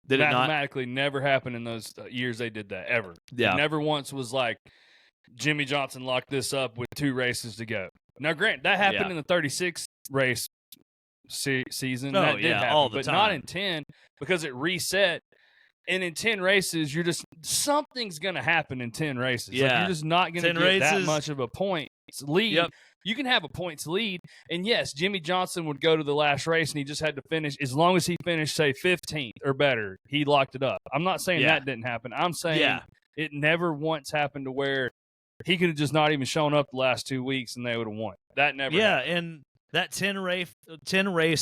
Did it not? Mathematically never happened in those years they did that, ever. Yeah. It never once was like Jimmy Johnson locked this up with 2 races to go. Now, Grant, that happened in the 36 race season. That did happen, all the but time. not in 10 because it reset. And in 10 races, something's going to happen in 10 races. Yeah. Like, you're just not going to get that much of a points lead. Yep. You can have a points lead. And yes, Jimmy Johnson would go to the last race and he just had to finish. As long as he finished, say, 15th or better, he locked it up. I'm not saying that didn't happen. I'm saying it never once happened to where he could have just not even shown up the last 2 weeks and they would have won. That never happened. And that 10 race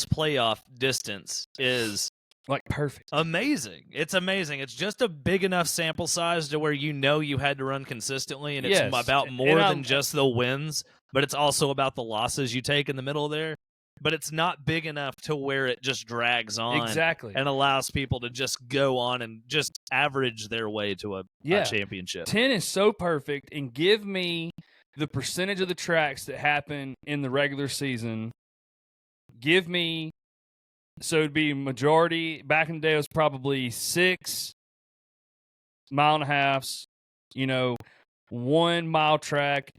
playoff distance is like perfect. Amazing. It's amazing. It's just a big enough sample size to where you had to run consistently, and it's about more than just the wins, but it's also about the losses you take in the middle there. But it's not big enough to where it just drags on and allows people to just go on and just average their way to a championship. 10 is so perfect, and give me the percentage of the tracks that happen in the regular season. Give me, so it'd be majority, back in the day it was probably 6 mile-and-a-halves, 1 mile track,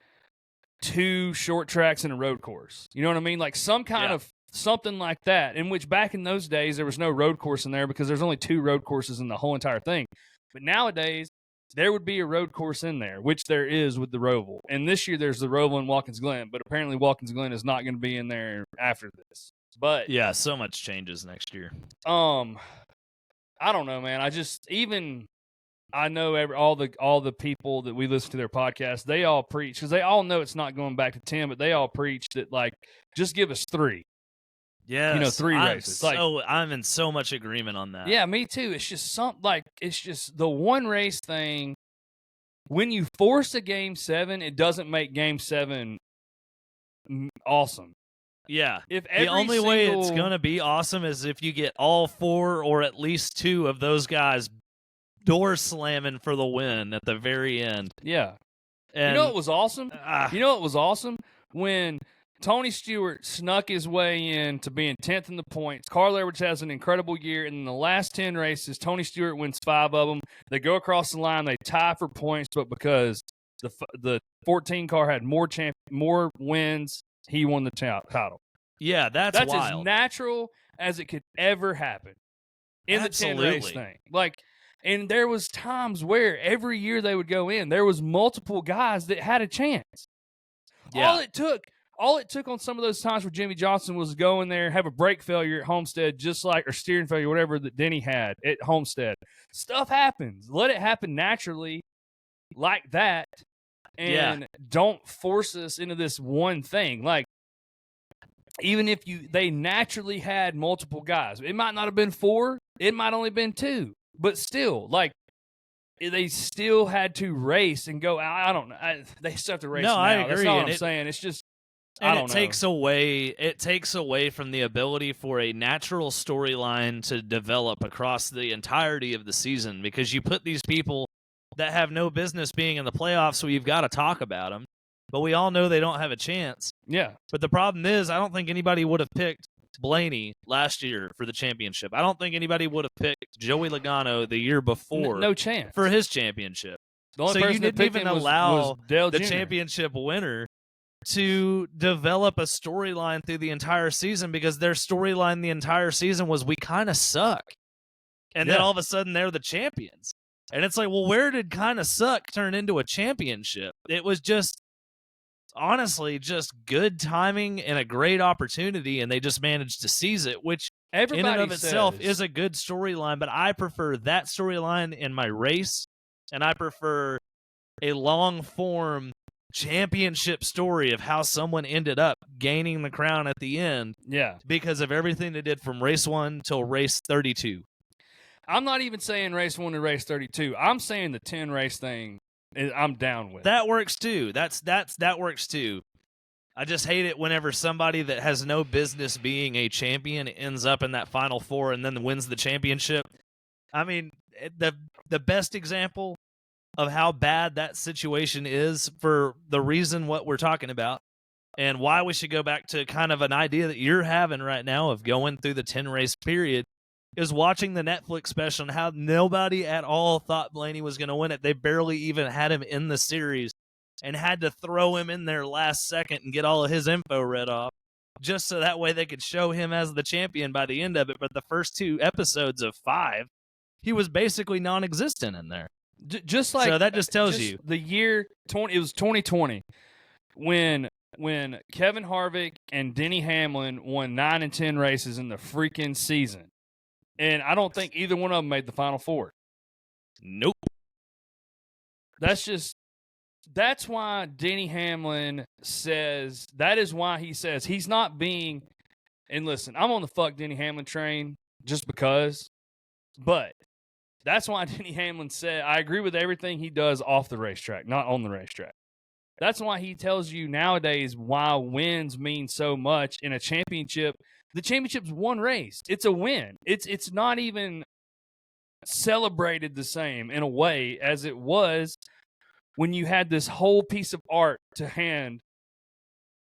2 short tracks, and a road course. You know what I mean? Like some kind of something like that, in which back in those days there was no road course in there because there's only 2 road courses in the whole entire thing. But nowadays, there would be a road course in there, which there is with the Roval. And this year there's the Roval in Watkins Glen, but apparently Watkins Glen is not going to be in there after this. But yeah, so much changes next year. I don't know, man. I know all the people that we listen to their podcasts, they all preach, because they all know it's not going back to 10, but they all preach that, like, just give us 3. Yeah, 3 races. I'm in so much agreement on that. Yeah, me too. It's just it's just the one race thing. When you force a Game 7, it doesn't make Game 7 awesome. Yeah. The only way it's going to be awesome is if you get all 4 or at least 2 of those guys door slamming for the win at the very end. Yeah. And, what was awesome? What was awesome? When Tony Stewart snuck his way in to being 10th in the points. Carl Edwards has an incredible year. And in the last 10 races, Tony Stewart wins 5 of them. They go across the line. They tie for points, but because the 14 car had more wins, he won the title. Yeah, that's wild. As natural as it could ever happen in the 10 race thing. And there was times where every year they would go in, there was multiple guys that had a chance. Yeah. All it took on some of those times where Jimmy Johnson was going there, have a brake failure at Homestead, or steering failure, whatever that Denny had at Homestead. Stuff happens. Let it happen naturally like that. And don't force us into this one thing. Like, even if they naturally had multiple guys, it might not have been 4, it might only been 2, but still, like, they still had to race and go. I don't know. They still have to race. No, now. I agree. That's all I'm saying. It's just, I don't know. It takes away from the ability for a natural storyline to develop across the entirety of the season, because you put these people that have no business being in the playoffs, so you've got to talk about them. But we all know they don't have a chance. Yeah. But the problem is, I don't think anybody would have picked Blaney last year for the championship. I don't think anybody would have picked Joey Logano the year before No chance. for his championship. The only So person you that didn't picked even him was allow Dale the Jr. championship winner to develop a storyline through the entire season, because their storyline the entire season was, we kind of suck. And then Yeah. all of a sudden they're the champions. And it's like, well, where did kind of suck turn into a championship? It was just, honestly, just good timing and a great opportunity, and they just managed to seize it, which Everybody in and of itself says- is a good storyline. But I prefer that storyline in my race, and I prefer a long-form championship story of how someone ended up gaining the crown at the end Yeah. because of everything they did from race 1 till race 32. I'm not even saying race 1 to race 32. I'm saying the 10 race thing I'm down with. That works too. That works too. I just hate it whenever somebody that has no business being a champion ends up in that Final Four and then wins the championship. I mean, the best example of how bad that situation is, for the reason what we're talking about, and why we should go back to kind of an idea that you're having right now of going through the 10 race period, is watching the Netflix special and how nobody at all thought Blaney was going to win it. They barely even had him in the series and had to throw him in there last second and get all of his info read off just so that way they could show him as the champion by the end of it. But the first 2 episodes of 5, he was basically non-existent in there. Just like, so that just tells you the year 20. It was 2020 when Kevin Harvick and Denny Hamlin won 9 and 10 races in the freaking season, and I don't think either one of them made the Final Four. Nope. That's why Denny Hamlin says, that is why he says he's not being, and listen, I'm on the fuck Denny Hamlin train just because, but that's why Denny Hamlin said, I agree with everything he does off the racetrack, not on the racetrack. That's why he tells you nowadays why wins mean so much in a championship. The championship's one race. It's a win. It's not even celebrated the same in a way as it was when you had this whole piece of art to hand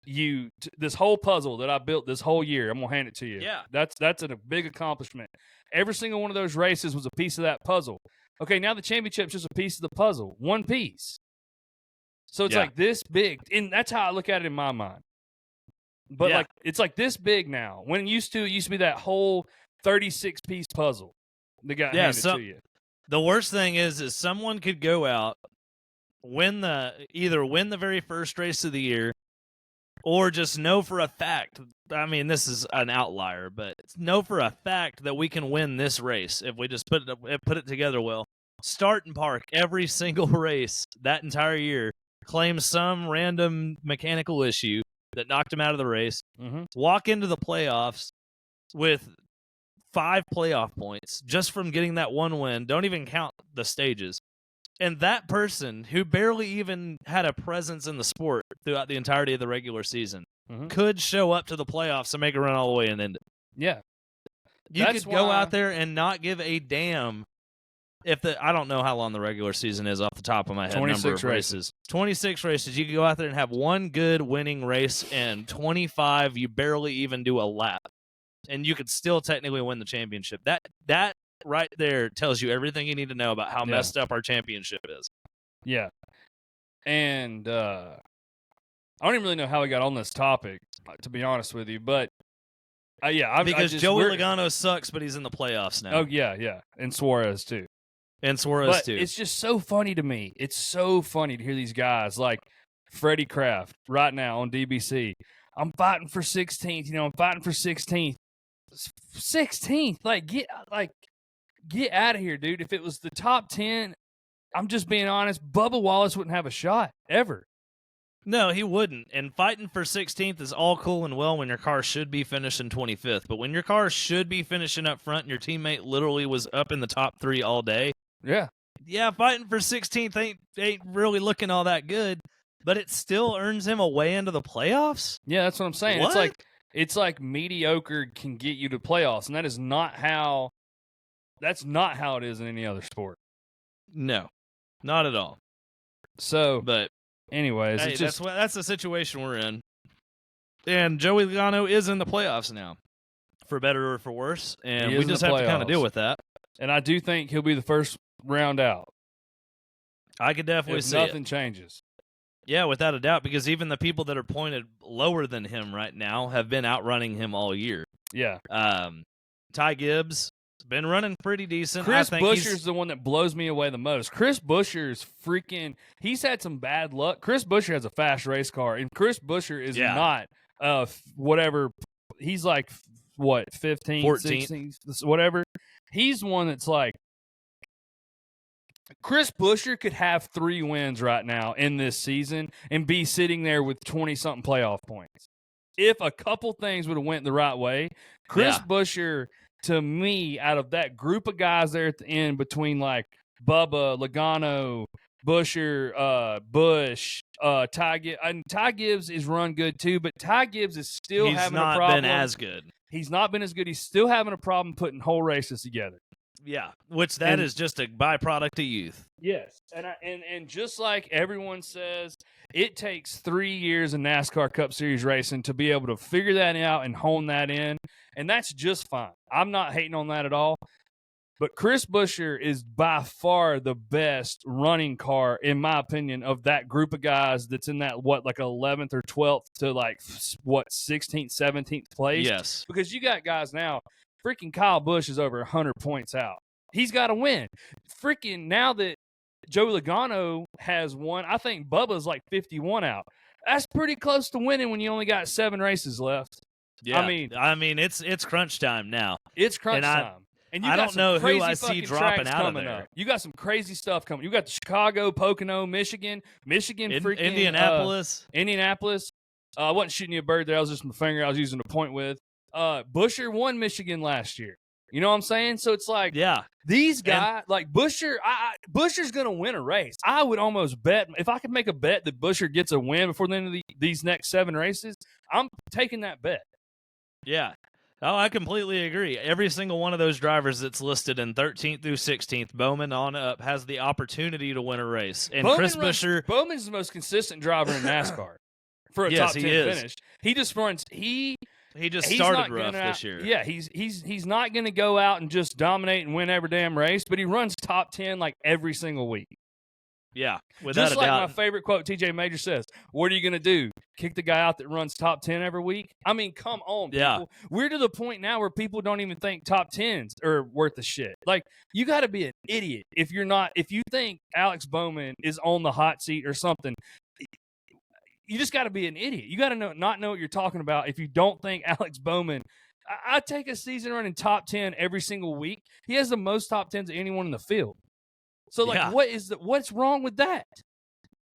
you, this whole puzzle that I built this whole year. I'm gonna hand it to you. Yeah. That's a big accomplishment. Every single one of those races was a piece of that puzzle. Okay, now the championship's just a piece of the puzzle, one piece. So it's like this big, and that's how I look at it in my mind. But like it's like this big now. When it used to be that whole 36-piece puzzle that got handed to you. The worst thing is someone could go out, either win the very first race of the year, or just know for a fact, I mean, this is an outlier, but know for a fact that we can win this race if we just put it together well. Start and park every single race that entire year, claim some random mechanical issue that knocked him out of the race, walk into the playoffs with 5 playoff points just from getting that one win. Don't even count the stages. And that person, who barely even had a presence in the sport throughout the entirety of the regular season, could show up to the playoffs and make a run all the way and end it. Yeah. You could go out there and not give a damn if I don't know how long the regular season is off the top of my head. 26 races. 26 races. You could go out there and have one good winning race, and 25 you barely even do a lap. And you could still technically win the championship. That right there tells you everything you need to know about how messed up our championship is. Yeah. And I don't even really know how we got on this topic, to be honest with you, but because Joey Logano sucks, but he's in the playoffs now. Oh, yeah. And Suarez, too. But too. It's just so funny to me. It's so funny to hear these guys like Freddie Kraft right now on DBC. I'm fighting for 16th. I'm fighting for 16th. 16th. Get out of here, dude. If it was the top 10, I'm just being honest, Bubba Wallace wouldn't have a shot ever. No, he wouldn't. And fighting for 16th is all cool and well when your car should be finishing 25th. But when your car should be finishing up front and your teammate literally was up in the top 3 all day. Yeah, fighting for 16th ain't really looking all that good, but it still earns him a way into the playoffs? Yeah, that's what I'm saying. What? It's like mediocre can get you to playoffs, and that's not how it is in any other sport. No. Not at all. So, But anyways, hey, it's just that's the situation we're in. And Joey Logano is in the playoffs now, for better or for worse, and He we is in just the have to kind of playoffs. deal with that. and I do think he'll be the first round out I could definitely if see nothing it. changes. Yeah, without a doubt, because even the people that are pointed lower than him right now have been outrunning him all year. Yeah. Ty Gibbs been running pretty decent. Chris I think Buescher's the one that blows me away the most. Chris Buescher's he's had some bad luck. Chris Buescher has a fast race car, and Chris Buescher is not whatever. He's like, what, 15, 14th. 16, whatever. He's one that's like, Chris Buescher could have 3 wins right now in this season and be sitting there with 20-something playoff points. If a couple things would have went the right way, Chris Buescher, to me, out of that group of guys there at the end between like Bubba, Logano, Buescher, Busch, Ty Gibbs, and Ty Gibbs is run good too, but Ty Gibbs is still having a problem. He's not been as good. He's not been as good. He's still having a problem putting whole races together. Yeah, which is just a byproduct of youth. Yes, and just like everyone says, it takes 3 years in NASCAR Cup Series racing to be able to figure that out and hone that in, and that's just fine. I'm not hating on that at all. But Chris Buescher is by far the best running car, in my opinion, of that group of guys that's in that, like 11th or 12th to like, 16th, 17th place? Yes. Because you got guys now, freaking Kyle Busch is over 100 points out. He's got to win. Freaking now that Joey Logano has won, I think Bubba's like 51 out. That's pretty close to winning when you only got 7 races left. Yeah. I mean, it's crunch time now. It's crunch time. And I don't know who I see dropping out of there. You got some crazy stuff coming. You got the Chicago, Pocono, Michigan, freaking Indianapolis. Indianapolis. I wasn't shooting you a bird there. I was just my finger I was using to point with. Buescher won Michigan last year. You know what I'm saying? So it's like, these guys, like Buescher, Buescher's going to win a race. I would almost bet, if I could make a bet that Buescher gets a win before the end of these next 7 races, I'm taking that bet. Yeah. Oh, I completely agree. Every single one of those drivers that's listed in 13th through 16th, Bowman on up, has the opportunity to win a race. And Chris Buescher, Bowman's the most consistent driver in NASCAR for a top 10 finish. He just runs. He just started rough this year. Yeah, he's not going to go out and just dominate and win every damn race, but he runs top 10 like every single week. Yeah, without just a doubt. My favorite quote, TJ Major says, "What are you going to do? Kick the guy out that runs top 10 every week?" I mean, come on, people. Yeah. We're to the point now where people don't even think top 10s are worth the shit. Like, you got to be an idiot if you think Alex Bowman is on the hot seat or something. You just got to be an idiot. You got to not know what you're talking about if you don't think Alex Bowman. I take a season running top 10 every single week. He has the most top 10s of anyone in the field. So, like, what's wrong with that?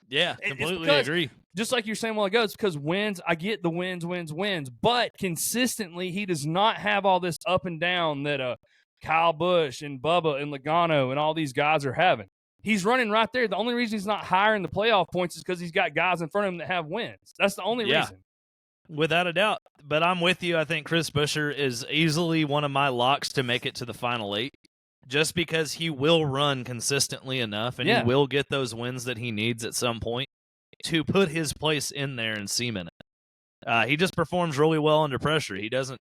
Yeah, completely agree. Just like you're saying a while ago, it's because wins. I get the wins, but consistently he does not have all this up and down that Kyle Busch and Bubba and Logano and all these guys are having. He's running right there. The only reason he's not higher in the playoff points is because he's got guys in front of him that have wins. That's the only reason. Without a doubt. But I'm with you. I think Chris Buescher is easily one of my locks to make it to the final 8. Just because he will run consistently enough and he will get those wins that he needs at some point to put his place in there and cement it. He just performs really well under pressure. He doesn't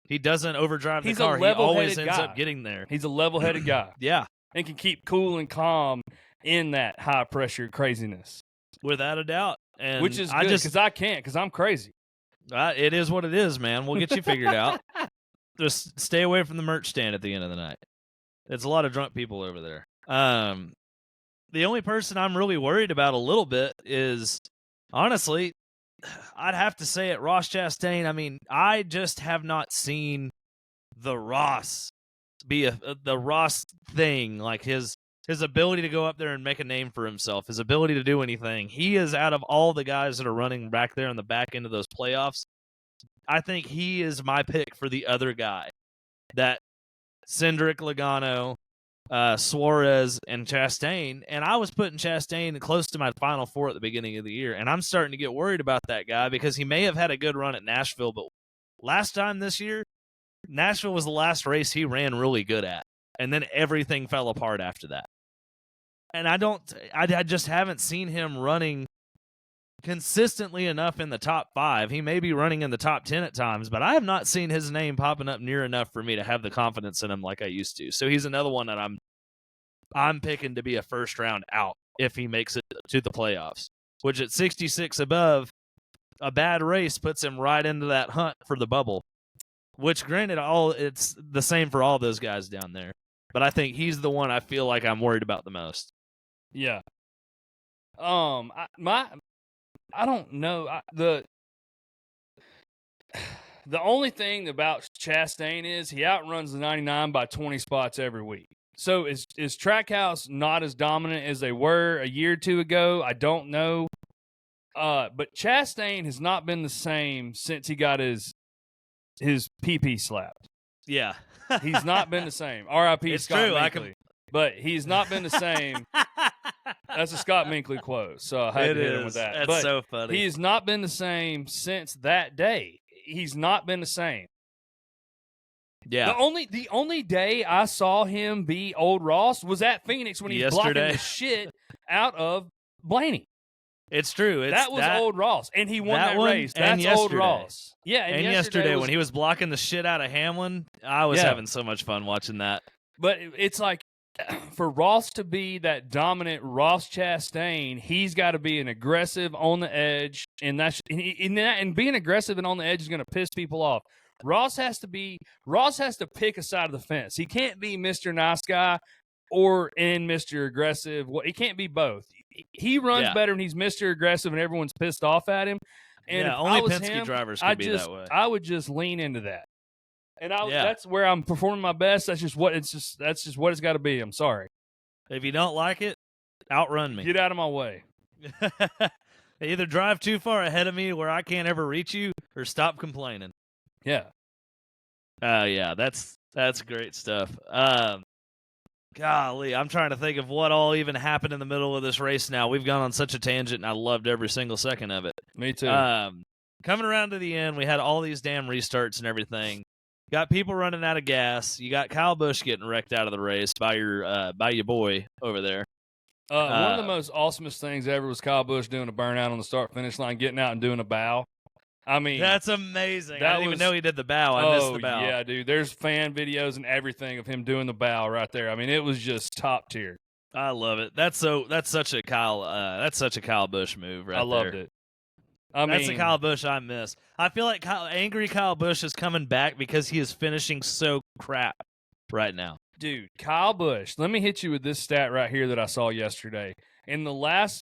overdrive the car. He always ends up getting there. He's a level-headed guy. Yeah. And can keep cool and calm in that high-pressure craziness. Without a doubt. And which is good, because I can't, because I'm crazy. It is what it is, man. We'll get you figured out. Just stay away from the merch stand at the end of the night. It's a lot of drunk people over there. The only person I'm really worried about a little bit is, honestly, I'd have to say it, Ross Chastain. I mean, I just have not seen the Ross be the Ross thing, like his ability to go up there and make a name for himself, his ability to do anything. He is, out of all the guys that are running back there on the back end of those playoffs, I think he is my pick for the other guy. That Cindric, Logano, Suarez, and Chastain, and I was putting Chastain close to my Final Four at the beginning of the year, and I'm starting to get worried about that guy because he may have had a good run at Nashville, but last time this year, Nashville was the last race he ran really good at, and then everything fell apart after that. And I just haven't seen him running consistently enough in the top 5. He may be running in the top 10 at times, but I have not seen his name popping up near enough for me to have the confidence in him like I used to. So he's another one that I'm picking to be a first round out if he makes it to the playoffs, which at 66 above, a bad race puts him right into that hunt for the bubble, which granted, it's the same for all those guys down there. But I think he's the one I feel like I'm worried about the most. Yeah. I don't know. The only thing about Chastain is he outruns the 99 by 20 spots every week. So is Trackhouse not as dominant as they were a year or two ago? I don't know. But Chastain has not been the same since he got his PP slapped. Yeah. He's not been the same. R.I.P. It's Scott true. Minkley. But he's not been the same. That's a Scott Minkley quote, so I had to hit him with that. That's but so funny. He has not been the same since that day. He's not been the same. Yeah. The only day I saw him be old Ross was at Phoenix when he was blocking the shit out of Blaney. It's true. That was old Ross, and he won that race. That's old Ross. Yeah, and yesterday when he was blocking the shit out of Hamlin, I was having so much fun watching that. But it's like, for Ross to be that dominant Ross Chastain, he's got to be an aggressive on the edge, and and being aggressive and on the edge is going to piss people off. Ross has to pick a side of the fence. He can't be Mr. Nice Guy or Mr. Aggressive. Well, he can't be both. He runs better when he's Mr. Aggressive and everyone's pissed off at him. And if only I was Penske him, drivers can be that way. I would just lean into that. And that's where I'm performing my best. That's just what it's got to be. I'm sorry. If you don't like it, outrun me. Get out of my way. Either drive too far ahead of me where I can't ever reach you, or stop complaining. Yeah. Yeah, that's great stuff. Golly, I'm trying to think of what all even happened in the middle of this race now. We've gone on such a tangent, and I loved every single second of it. Me too. Coming around to the end, we had all these damn restarts and everything. Got people running out of gas. You got Kyle Busch getting wrecked out of the race by your boy over there. One of the most awesomest things ever was Kyle Busch doing a burnout on the start-finish line, getting out and doing a bow. I mean, that's amazing. I didn't even know he did the bow. I missed the bow. Yeah, dude. There's fan videos and everything of him doing the bow right there. I mean, it was just top tier. I love it. That's such a Kyle Busch move right there. I loved it. That's a Kyle Busch I miss. I feel like angry Kyle Busch is coming back because he is finishing so crap right now. Dude, Kyle Busch, let me hit you with this stat right here that I saw yesterday. In the last,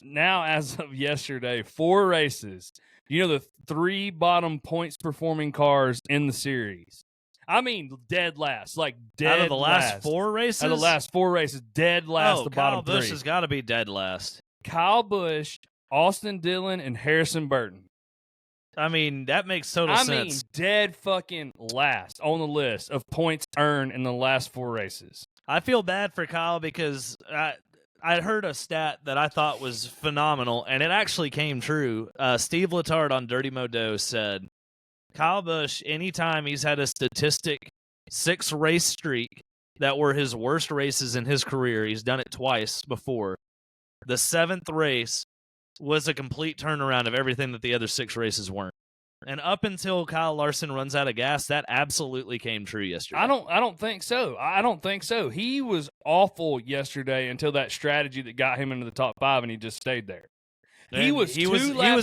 now as of yesterday, 4 races, you know the 3 bottom points performing cars in the series. I mean, dead last, like dead last. Out of the last 4 races? Out of the last 4 races, dead last, the bottom 3. Kyle Busch has got to be dead last. Kyle Busch, Austin Dillon, and Harrison Burton. I mean, that makes total sense. I mean, dead fucking last on the list of points earned in the last 4 races. I feel bad for Kyle because I heard a stat that I thought was phenomenal, and it actually came true. Steve Letarte on Dirty Modo said, Kyle Busch, anytime he's had a statistic 6-race streak that were his worst races in his career, he's done it twice before. The 7th race was a complete turnaround of everything that the other 6 races weren't. And up until Kyle Larson runs out of gas, that absolutely came true yesterday. I don't think so. I don't think so. He was awful yesterday until that strategy that got him into the top 5, and he just stayed there. He was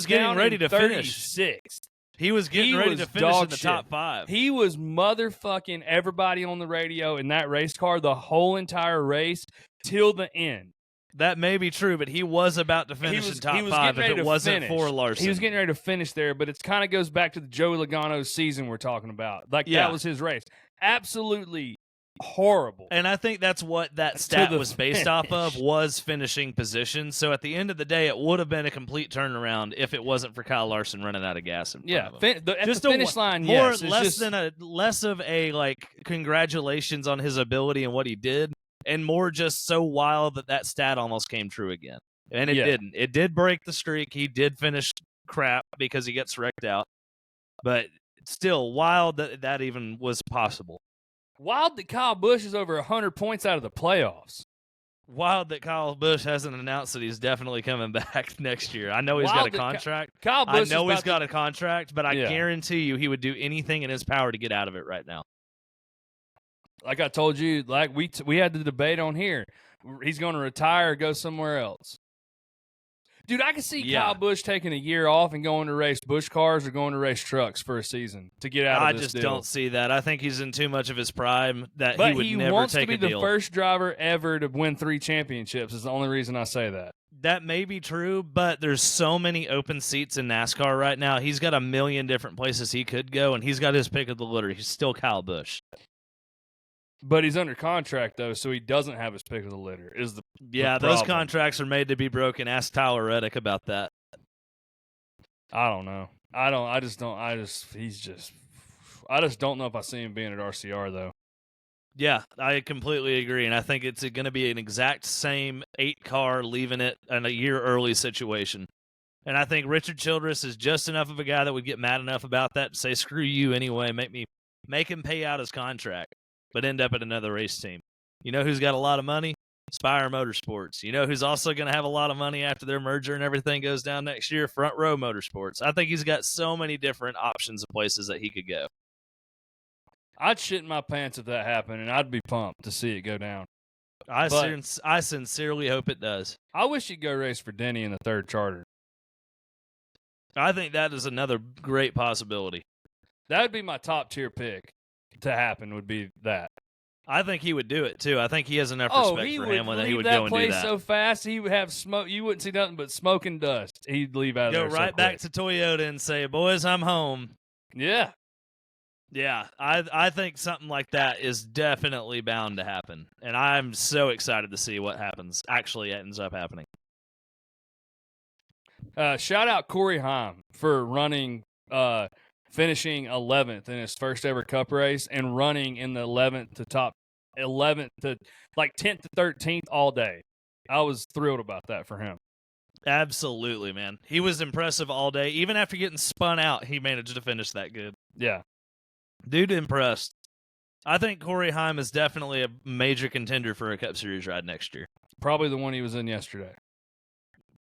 getting ready to finish 36th. He was getting ready to finish in the top 5. He was motherfucking everybody on the radio in that race car the whole entire race till the end. That may be true, but he was about to finish in top 5 if it wasn't for Larson. He was getting ready to finish there, but it kind of goes back to the Joey Logano season we're talking about. That was his race. Absolutely horrible. And I think that's what that stat was based off of, was finishing position. So at the end of the day, it would have been a complete turnaround if it wasn't for Kyle Larson running out of gas in front of him. Just the finish line, less of a like congratulations on his ability and what he did, and more just so wild that stat almost came true again. And it didn't. It did break the streak. He did finish crap because he gets wrecked out. But still, wild that even was possible. Wild that Kyle Busch is over 100 points out of the playoffs. Wild that Kyle Busch hasn't announced that he's definitely coming back next year. I know he's got a contract. Kyle I Busch know he's got a contract, but I Yeah. guarantee you he would do anything in his power to get out of it right now. Like I told you, like we had the debate on here. He's going to retire or go somewhere else. Dude, I can see Kyle Busch taking a year off and going to race Busch cars or going to race trucks for a season to get out of this deal. I just don't see that. I think he's in too much of his prime that but he would never take a deal. He wants to be the first driver ever to win 3 championships is the only reason I say that. That may be true, but there's so many open seats in NASCAR right now. He's got a million different places he could go, and he's got his pick of the litter. He's still Kyle Busch. But he's under contract, though, so he doesn't have his pick of the litter. Those contracts are made to be broken. Ask Tyler Reddick about that. I don't know. I just don't know if I see him being at RCR, though. Yeah, I completely agree, and I think it's going to be an exact same 8-car leaving it in a year early situation. And I think Richard Childress is just enough of a guy that would get mad enough about that to say, screw you anyway, make him pay out his contract, but end up at another race team. You know who's got a lot of money? Spire Motorsports. You know who's also going to have a lot of money after their merger and everything goes down next year? Front Row Motorsports. I think he's got so many different options of places that he could go. I'd shit in my pants if that happened, and I'd be pumped to see it go down. I sincerely hope it does. I wish he'd go race for Denny in the 3rd charter. I think that is another great possibility. That would be my top-tier pick to happen, would be that. I think he would do it, too. I think he has enough respect for Hamlin that he would go and do that. He would leave that place so fast, he would have smoke. You wouldn't see nothing but smoke and dust. He'd leave out of there Go right back to Toyota and say, boys, I'm home. Yeah. Yeah, I think something like that is definitely bound to happen. And I'm so excited to see what ends up happening. Shout out Corey Heim for finishing 11th in his first ever Cup race and running in the 11th to like 10th to 13th all day. I was thrilled about that for him. Absolutely, man. He was impressive all day. Even after getting spun out, he managed to finish that good. Yeah. Dude impressed. I think Corey Heim is definitely a major contender for a Cup Series ride next year. Probably the one he was in yesterday.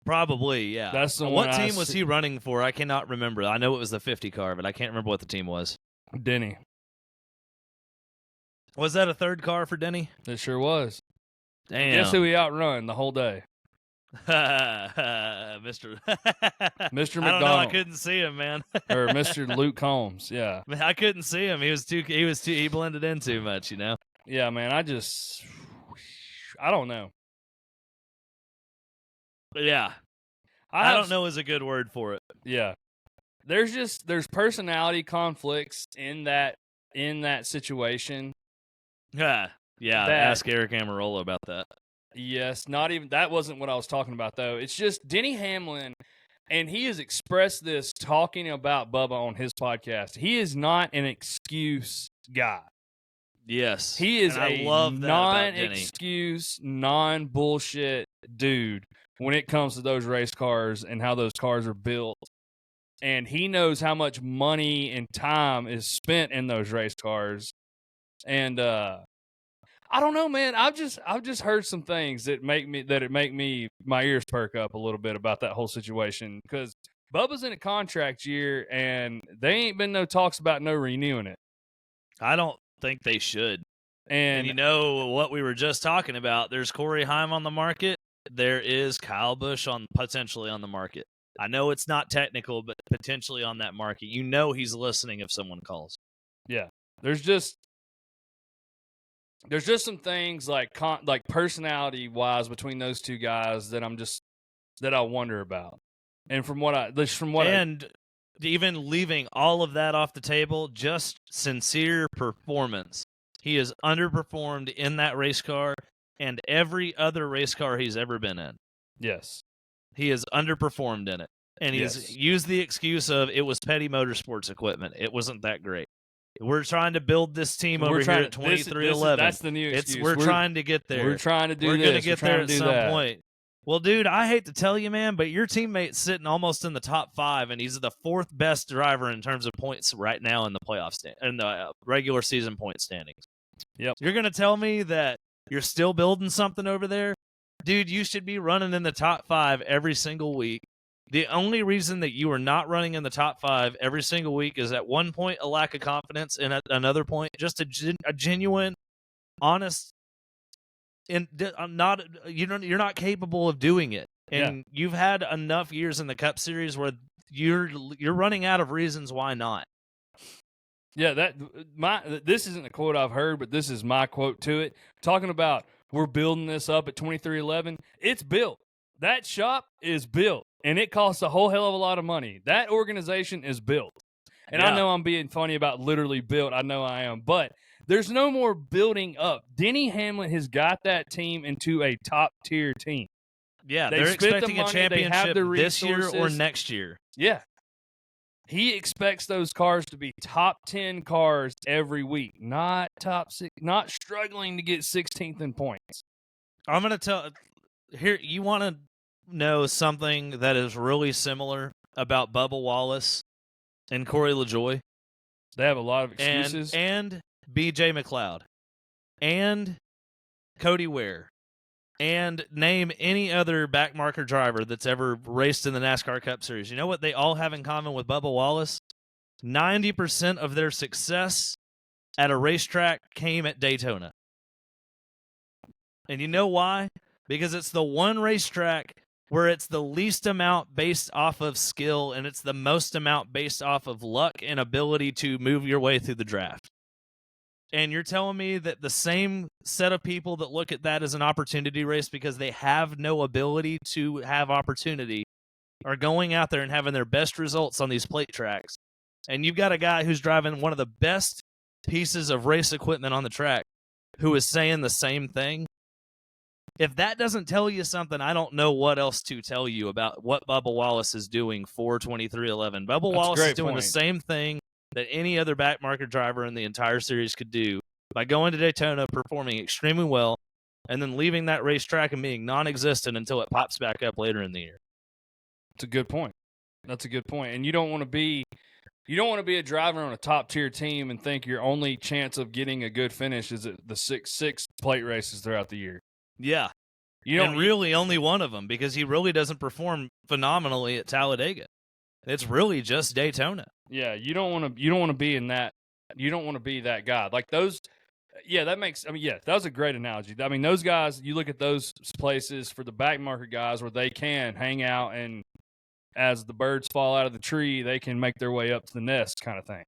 Probably, yeah. That's the one. What team was he running for? I cannot remember. I know it was the 50 car, but I can't remember what the team was. Denny. Was that a 3rd car for Denny? It sure was. Damn. Guess who he outrun the whole day? Mr. McDonald. I don't know. I couldn't see him, man. Or Mr. Luke Combs. Yeah. I couldn't see him. He blended in too much, you know? Yeah, man. I don't know. Yeah. I don't know is a good word for it. Yeah. There's personality conflicts in that situation. Yeah. Ask Eric Amarola about that. Yes, that wasn't what I was talking about, though. It's just Denny Hamlin, and he has expressed this talking about Bubba on his podcast. He is not an excuse guy. Yes. He is a non-excuse, non-bullshit dude when it comes to those race cars and how those cars are built. And he knows how much money and time is spent in those race cars. And I don't know, man. I've just heard some things that make me my ears perk up a little bit about that whole situation, because Bubba's in a contract year and they ain't been no talks about no renewing it. I don't think they should. And you know what we were just talking about? There's Corey Heim on the market. There is Kyle Busch potentially on the market. I know it's not technical, but potentially on that market. You know he's listening if someone calls. Yeah, there's just some things like personality wise between those two guys that I wonder about. And even leaving all of that off the table, just sincere performance. He has underperformed in that race car and every other race car he's ever been in. Yes. He has underperformed in it. And he's used the excuse of it was Petty Motorsports equipment. It wasn't that great. We're trying to build this team over here at 2311. That's the new excuse. We're trying to get there. We're trying to do We're this. We're going to get there at some that. point. Well, dude, I hate to tell you, man, but your teammate's sitting almost in the top 5, and he's the 4th best driver in terms of points right now in the playoff in the regular season point standings. Yep. You're going to tell me that you're still building something over there? Dude, you should be running in the top 5 every single week. The only reason that you are not running in the top 5 every single week is at one point a lack of confidence, and at another point just a genuine, honest, and you're not capable of doing it. And you've had enough years in the Cup Series where you're running out of reasons why not. Yeah, this isn't a quote I've heard, but this is my quote to it. Talking about we're building this up at 2311. It's built. That shop is built, and it costs a whole hell of a lot of money. That organization is built. And I know I'm being funny about literally built. I know I am. But there's no more building up. Denny Hamlin has got that team into a top-tier team. Yeah, they're expecting a championship this year or next year. Yeah. He expects those cars to be top 10 cars every week, not top 6, not struggling to get 16th in points. I'm going to tell here, you want to know something that is really similar about Bubba Wallace and Corey LaJoie? They have a lot of excuses. And BJ McLeod and Cody Ware. And name any other backmarker driver that's ever raced in the NASCAR Cup Series. You know what they all have in common with Bubba Wallace? 90% of their success at a racetrack came at Daytona. And you know why? Because it's the one racetrack where it's the least amount based off of skill and it's the most amount based off of luck and ability to move your way through the draft. And you're telling me that the same set of people that look at that as an opportunity race because they have no ability to have opportunity are going out there and having their best results on these plate tracks. And you've got a guy who's driving one of the best pieces of race equipment on the track who is saying the same thing. If that doesn't tell you something, I don't know what else to tell you about what Bubba Wallace is doing for 2311. Bubba Wallace is doing the same thing that any other backmarker driver in the entire series could do by going to Daytona, performing extremely well, and then leaving that racetrack and being non-existent until it pops back up later in the year. That's a good point. That's a good point. And you don't want to be a driver on a top-tier team and think your only chance of getting a good finish is at the six plate races throughout the year. Yeah. And really only one of them because he really doesn't perform phenomenally at Talladega. It's really just Daytona. Yeah, you don't want to be in that. You don't want to be that guy. Like those. Yeah, that was a great analogy. I mean, those guys. You look at those places for the backmarker guys where they can hang out and, as the birds fall out of the tree, they can make their way up to the nest, kind of thing.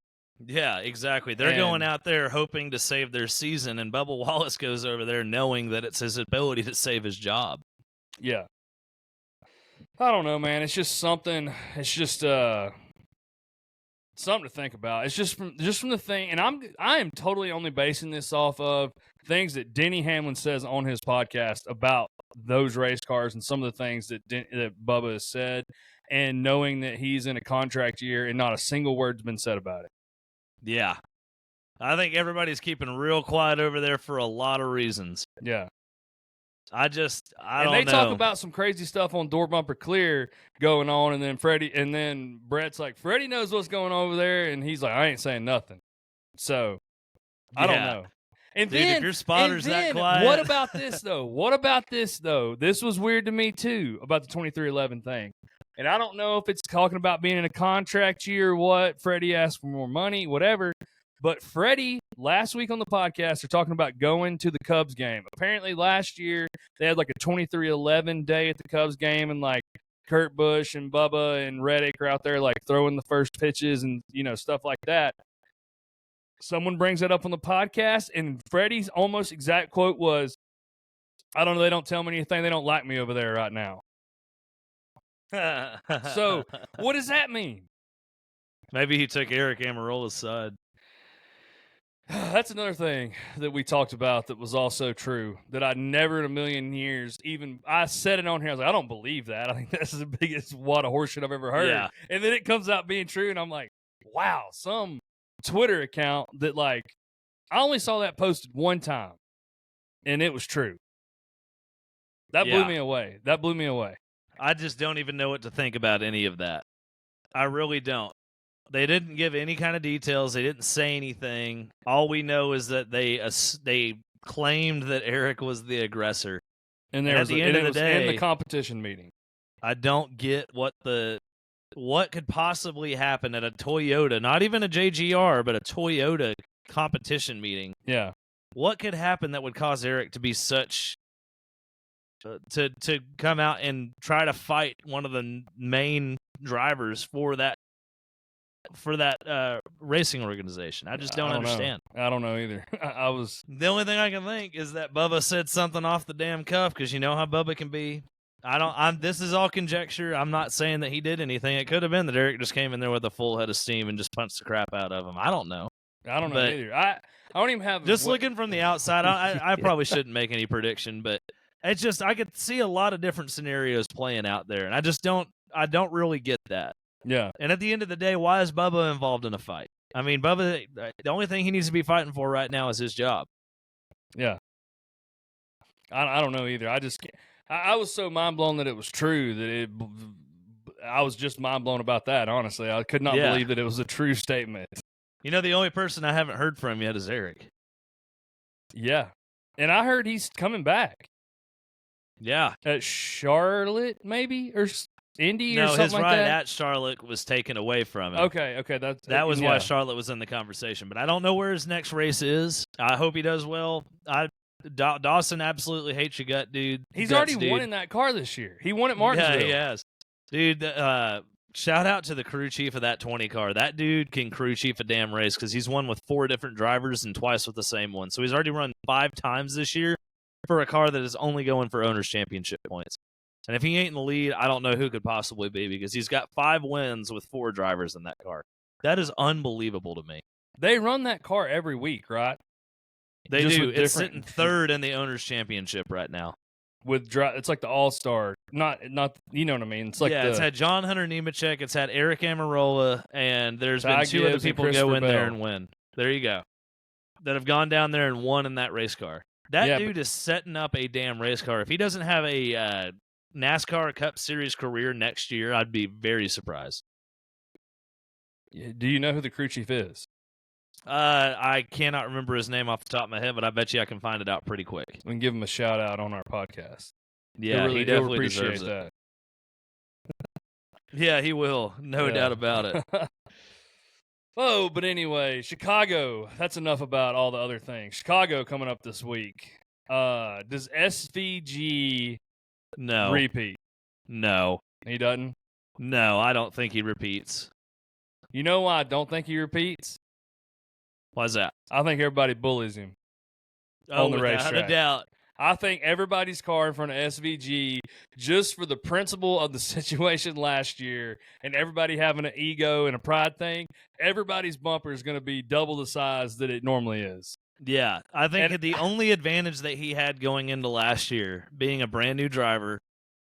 Yeah, exactly. They're going out there hoping to save their season, and Bubba Wallace goes over there knowing that it's his ability to save his job. Yeah. I don't know, man. It's just something. It's just something to think about. It's just from the thing, and I am totally only basing this off of things that Denny Hamlin says on his podcast about those race cars and some of the things that Bubba has said, and knowing that he's in a contract year and not a single word's been said about it. Yeah. I think everybody's keeping real quiet over there for a lot of reasons. Yeah. I don't know. And they talk about some crazy stuff on Door Bumper Clear going on, and then Brett's like, Freddie knows what's going on over there, and he's like, I ain't saying nothing. So, I don't know. And dude, then, if your spotter's that quiet. What about this, though? This was weird to me, too, about the 2311 thing. And I don't know if it's talking about being in a contract year or what. Freddie asked for more money, whatever. But Freddie, last week on the podcast, they're talking about going to the Cubs game. Apparently last year, they had like a 2311 day at the Cubs game, and like Kurt Busch and Bubba and Reddick are out there like throwing the first pitches and, stuff like that. Someone brings that up on the podcast, and Freddie's almost exact quote was, I don't know, they don't tell me anything. They don't like me over there right now. So, what does that mean? Maybe he took Eric Amarola's side. That's another thing that we talked about that was also true, that I never in a million years I said it on here. I was like, I don't believe that. I think that's the biggest wad of horseshit I've ever heard. Yeah. And then it comes out being true, and I'm like, wow, some Twitter account that, like, I only saw that posted one time, and it was true. That blew me away. I just don't even know what to think about any of that. I really don't. They didn't give any kind of details. They didn't say anything. All we know is that they claimed that Eric was the aggressor. And there And was at the end of the day, in the competition meeting. I don't get what could possibly happen at a Toyota, not even a JGR, but a Toyota competition meeting. Yeah. What could happen that would cause Eric to be such to come out and try to fight one of the main drivers for that racing organization? I just don't understand. I don't know either. I was The only thing I can think is that Bubba said something off the damn cuff, because you know how Bubba can be. This is all conjecture. I'm not saying that he did anything. It could have been that Eric just came in there with a full head of steam and just punched the crap out of him. I don't know. I don't know either. I don't even have looking from the outside. I probably shouldn't make any prediction, but it's just I could see a lot of different scenarios playing out there, and I don't really get that. Yeah. And at the end of the day, why is Bubba involved in a fight? I mean, Bubba, the only thing he needs to be fighting for right now is his job. Yeah. I don't know either. I just can't. I was so mind blown that it was true that I was just mind blown about that. Honestly, I could not believe that it was a true statement. You know, the only person I haven't heard from yet is Eric. Yeah, and I heard he's coming back. Yeah, at Charlotte, maybe, or Indy, or something like that. No, his ride at Charlotte was taken away from him. Okay, that was why Charlotte was in the conversation. But I don't know where his next race is. I hope he does well. Dawson absolutely hates your gut, dude. He's already won in that car this year. He won at Martinsville. Yeah, he has. Dude, shout out to the crew chief of that 20 car. That dude can crew chief a damn race, because he's won with 4 different drivers and twice with the same one. So he's already run 5 times this year for a car that is only going for owner's championship points. And if he ain't in the lead, I don't know who could possibly be, because he's got 5 wins with 4 drivers in that car. That is unbelievable to me. They run that car every week, right? They do. It's sitting 3rd in the owner's championship right now. It's like the All-Star, not you know what I mean? It's like it's had John Hunter Nemechek, it's had Eric Amarola, and there's been 2 other people go in there and win. There you go. That have gone down there and won in that race car. That dude is setting up a damn race car. If he doesn't have a NASCAR Cup Series career next year, I'd be very surprised. Do you know who the crew chief is? I cannot remember his name off the top of my head, but I bet you I can find it out pretty quick. We can give him a shout out on our podcast. Yeah, he definitely appreciate deserves that. Yeah, he will. No doubt about it. Oh, but anyway, Chicago. That's enough about all the other things. Chicago coming up this week. Does SVG repeat? No. He doesn't? No, I don't think he repeats. You know why I don't think he repeats? Why's that? I think everybody bullies him on the racetrack. Without a doubt. I think everybody's car in front of SVG, just for the principle of the situation last year and everybody having an ego and a pride thing, everybody's bumper is going to be double the size that it normally is. Yeah, I think the only advantage that he had going into last year, being a brand new driver,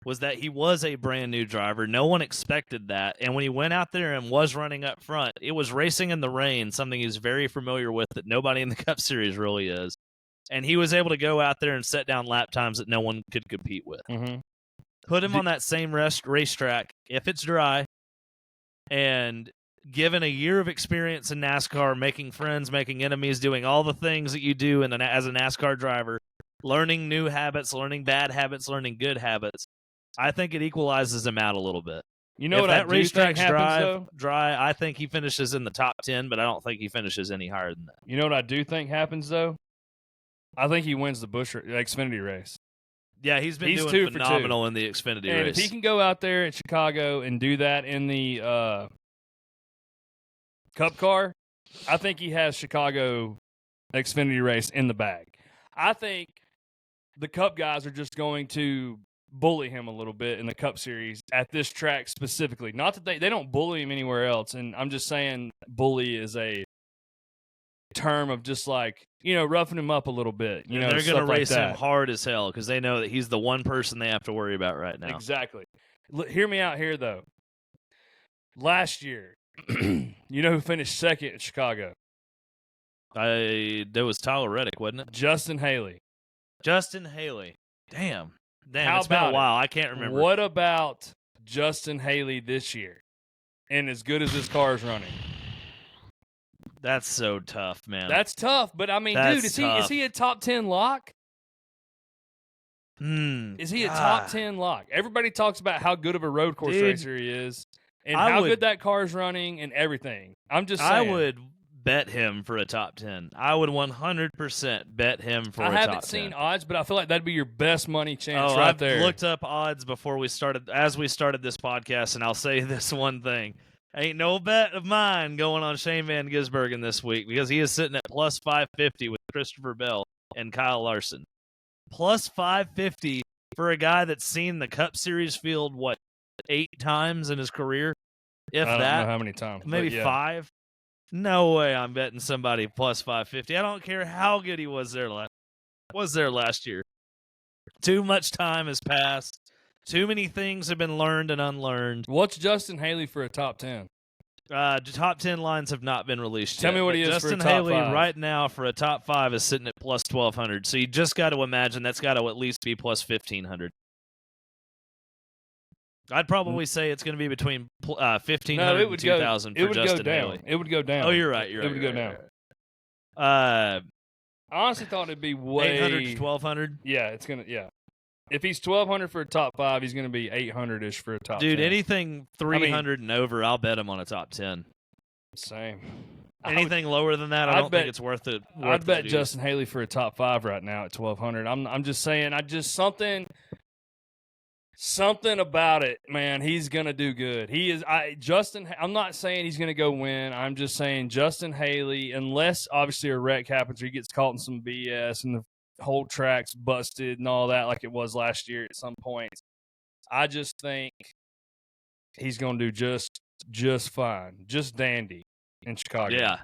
was that he was a brand new driver. No one expected that. And when he went out there and was running up front, it was racing in the rain, something he's very familiar with that nobody in the Cup Series really is. And he was able to go out there and set down lap times that no one could compete with. Mm-hmm. Put him on that same racetrack, if it's dry, and given a year of experience in NASCAR, making friends, making enemies, doing all the things that you do as a NASCAR driver, learning new habits, learning bad habits, learning good habits, I think it equalizes him out a little bit. You know what that racetrack's dry, I think he finishes in the top 10, but I don't think he finishes any higher than that. You know what I do think happens, though? I think he wins the Xfinity race. Yeah, he's doing phenomenal in the Xfinity race. And if he can go out there in Chicago and do that in the Cup car, I think he has Chicago Xfinity race in the bag. I think the Cup guys are just going to bully him a little bit in the Cup Series at this track specifically. Not that they don't bully him anywhere else, and I'm just saying bully is a term of just like, roughing him up a little bit. They're going to race him hard as hell because they know that he's the one person they have to worry about right now. Exactly. Hear me out here, though. Last year, you know who finished second at Chicago? There was Tyler Reddick, wasn't it? Justin Haley. Damn, How it's been a while. I can't remember. What about Justin Haley this year? And as good as his car is running. That's so tough, man. That's tough, but I mean, dude, is he a top 10 lock? Is he a top 10 lock? Everybody talks about how good of a road course racer he is and how good that car is running and everything. I'm just saying. I would bet him for a top 10. I would 100% bet him for a top 10. I haven't seen odds, but I feel like that'd be your best money chance there. I've looked up odds before we started, as we started this podcast, and I'll say this one thing. Ain't no bet of mine going on Shane Van Gisbergen this week because he is sitting at plus 550 with Christopher Bell and Kyle Larson. Plus 550 for a guy that's seen the Cup Series field, 8 times in his career? If I don't that. know how many times. Maybe 5? No way I'm betting somebody plus 550. I don't care how good he was there last year. Too much time has passed. Too many things have been learned and unlearned. What's Justin Haley for a top 10? Top 10 lines have not been released Tell yet. me what he is Justin for a top Haley 5. right now for a top 5 is sitting at plus 1,200. So you just got to imagine that's got to at least be plus 1,500. I'd probably say it's going to be between 1,500 and 2,000 for Justin Haley. It would go down. Oh, you're right. It would go down. I honestly thought it'd be way 800 to 1,200. Yeah, it's gonna. Yeah, if he's 1,200 for a top 5, he's gonna be 800ish for a top. Dude, 10. anything 300 and over, I'll bet him on a top 10. Same. Anything lower than that, I don't think it's worth it. I'd bet Justin Haley for a top 5 right now at 1,200. I'm just saying. Something about it, man. He's gonna do good. He is. I'm not saying he's gonna go win. I'm just saying Justin Haley, unless obviously a wreck happens or he gets caught in some BS and the whole track's busted and all that, like it was last year at some point. I just think he's gonna do just fine, just dandy in Chicago. Yeah.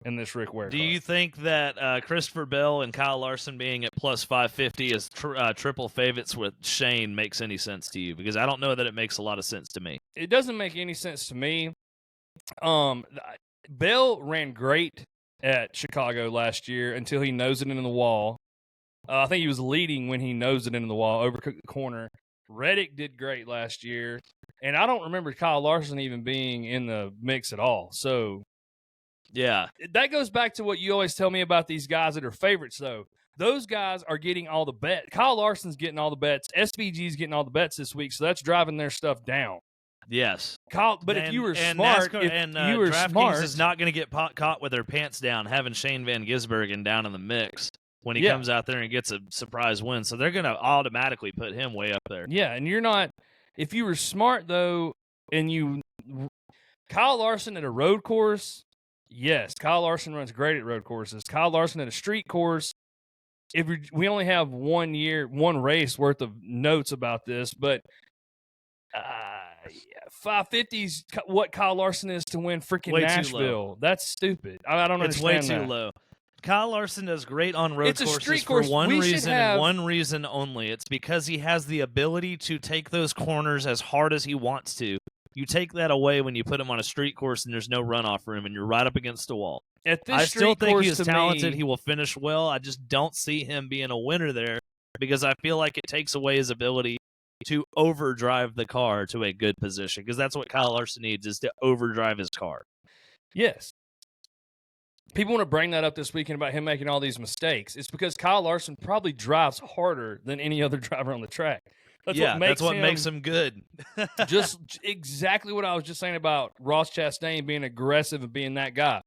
In this Rick Ware. Do you think that Christopher Bell and Kyle Larson being at plus 550 as triple favorites with Shane makes any sense to you? Because I don't know that it makes a lot of sense to me. It doesn't make any sense to me. Bell ran great at Chicago last year until he nosed it into the wall. I think he was leading when he nosed it into the wall, overcooked the corner. Reddick did great last year, and I don't remember Kyle Larson even being in the mix at all. So. Yeah. That goes back to what you always tell me about these guys that are favorites, though. Those guys are getting all the bets. Kyle Larson's getting all the bets. SVG's getting all the bets this week, so that's driving their stuff down. Yes. If you were smart, DraftKings is not going to get caught with their pants down having Shane Van Gisbergen down in the mix when he comes out there and gets a surprise win. So they're going to automatically put him way up there. Yeah, and you're not – if you were smart, though, and Kyle Larson at a road course – yes, Kyle Larson runs great at road courses. Kyle Larson at a street course, we only have 1 race worth of notes about this, but 550's what Kyle Larson is to win freaking Nashville. That's stupid. I don't understand It's way too low. Kyle Larson does great on road courses for one reason and one reason only. It's because he has the ability to take those corners as hard as he wants to. You take that away when you put him on a street course and there's no runoff room and you're right up against the wall. I still think he is talented. He will finish well. I just don't see him being a winner there because I feel like it takes away his ability to overdrive the car to a good position because that's what Kyle Larson needs is to overdrive his car. Yes. People want to bring that up this weekend about him making all these mistakes. It's because Kyle Larson probably drives harder than any other driver on the track. That's what makes him good. Just exactly what I was just saying about Ross Chastain being aggressive and being that guy.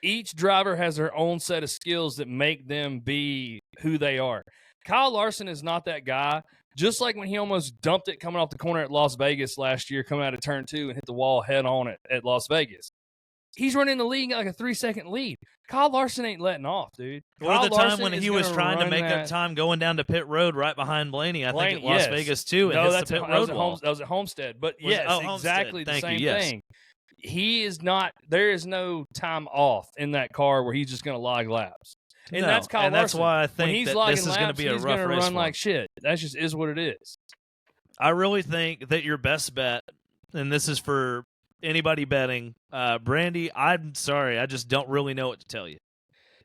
Each driver has their own set of skills that make them be who they are. Kyle Larson is not that guy. Just like when he almost dumped it coming off the corner at Las Vegas last year, coming out of turn 2 and hit the wall head on at Las Vegas. He's running the lead like a 3-second lead. Kyle Larson ain't letting off, dude. Or the time when he was trying to make up time going down to pit road right behind Blaney, I think at Las Vegas too, and hits the pit road wall. That was at Homestead. But exactly the same thing. He is not – there is no time off in that car where he's just going to log laps. And that's Kyle Larson. That's why I think that this is going to be a rough race. He's going to run like shit. That just is what it is. I really think that your best bet, and this is for anybody betting, Brandy, I'm sorry, I just don't really know what to tell you.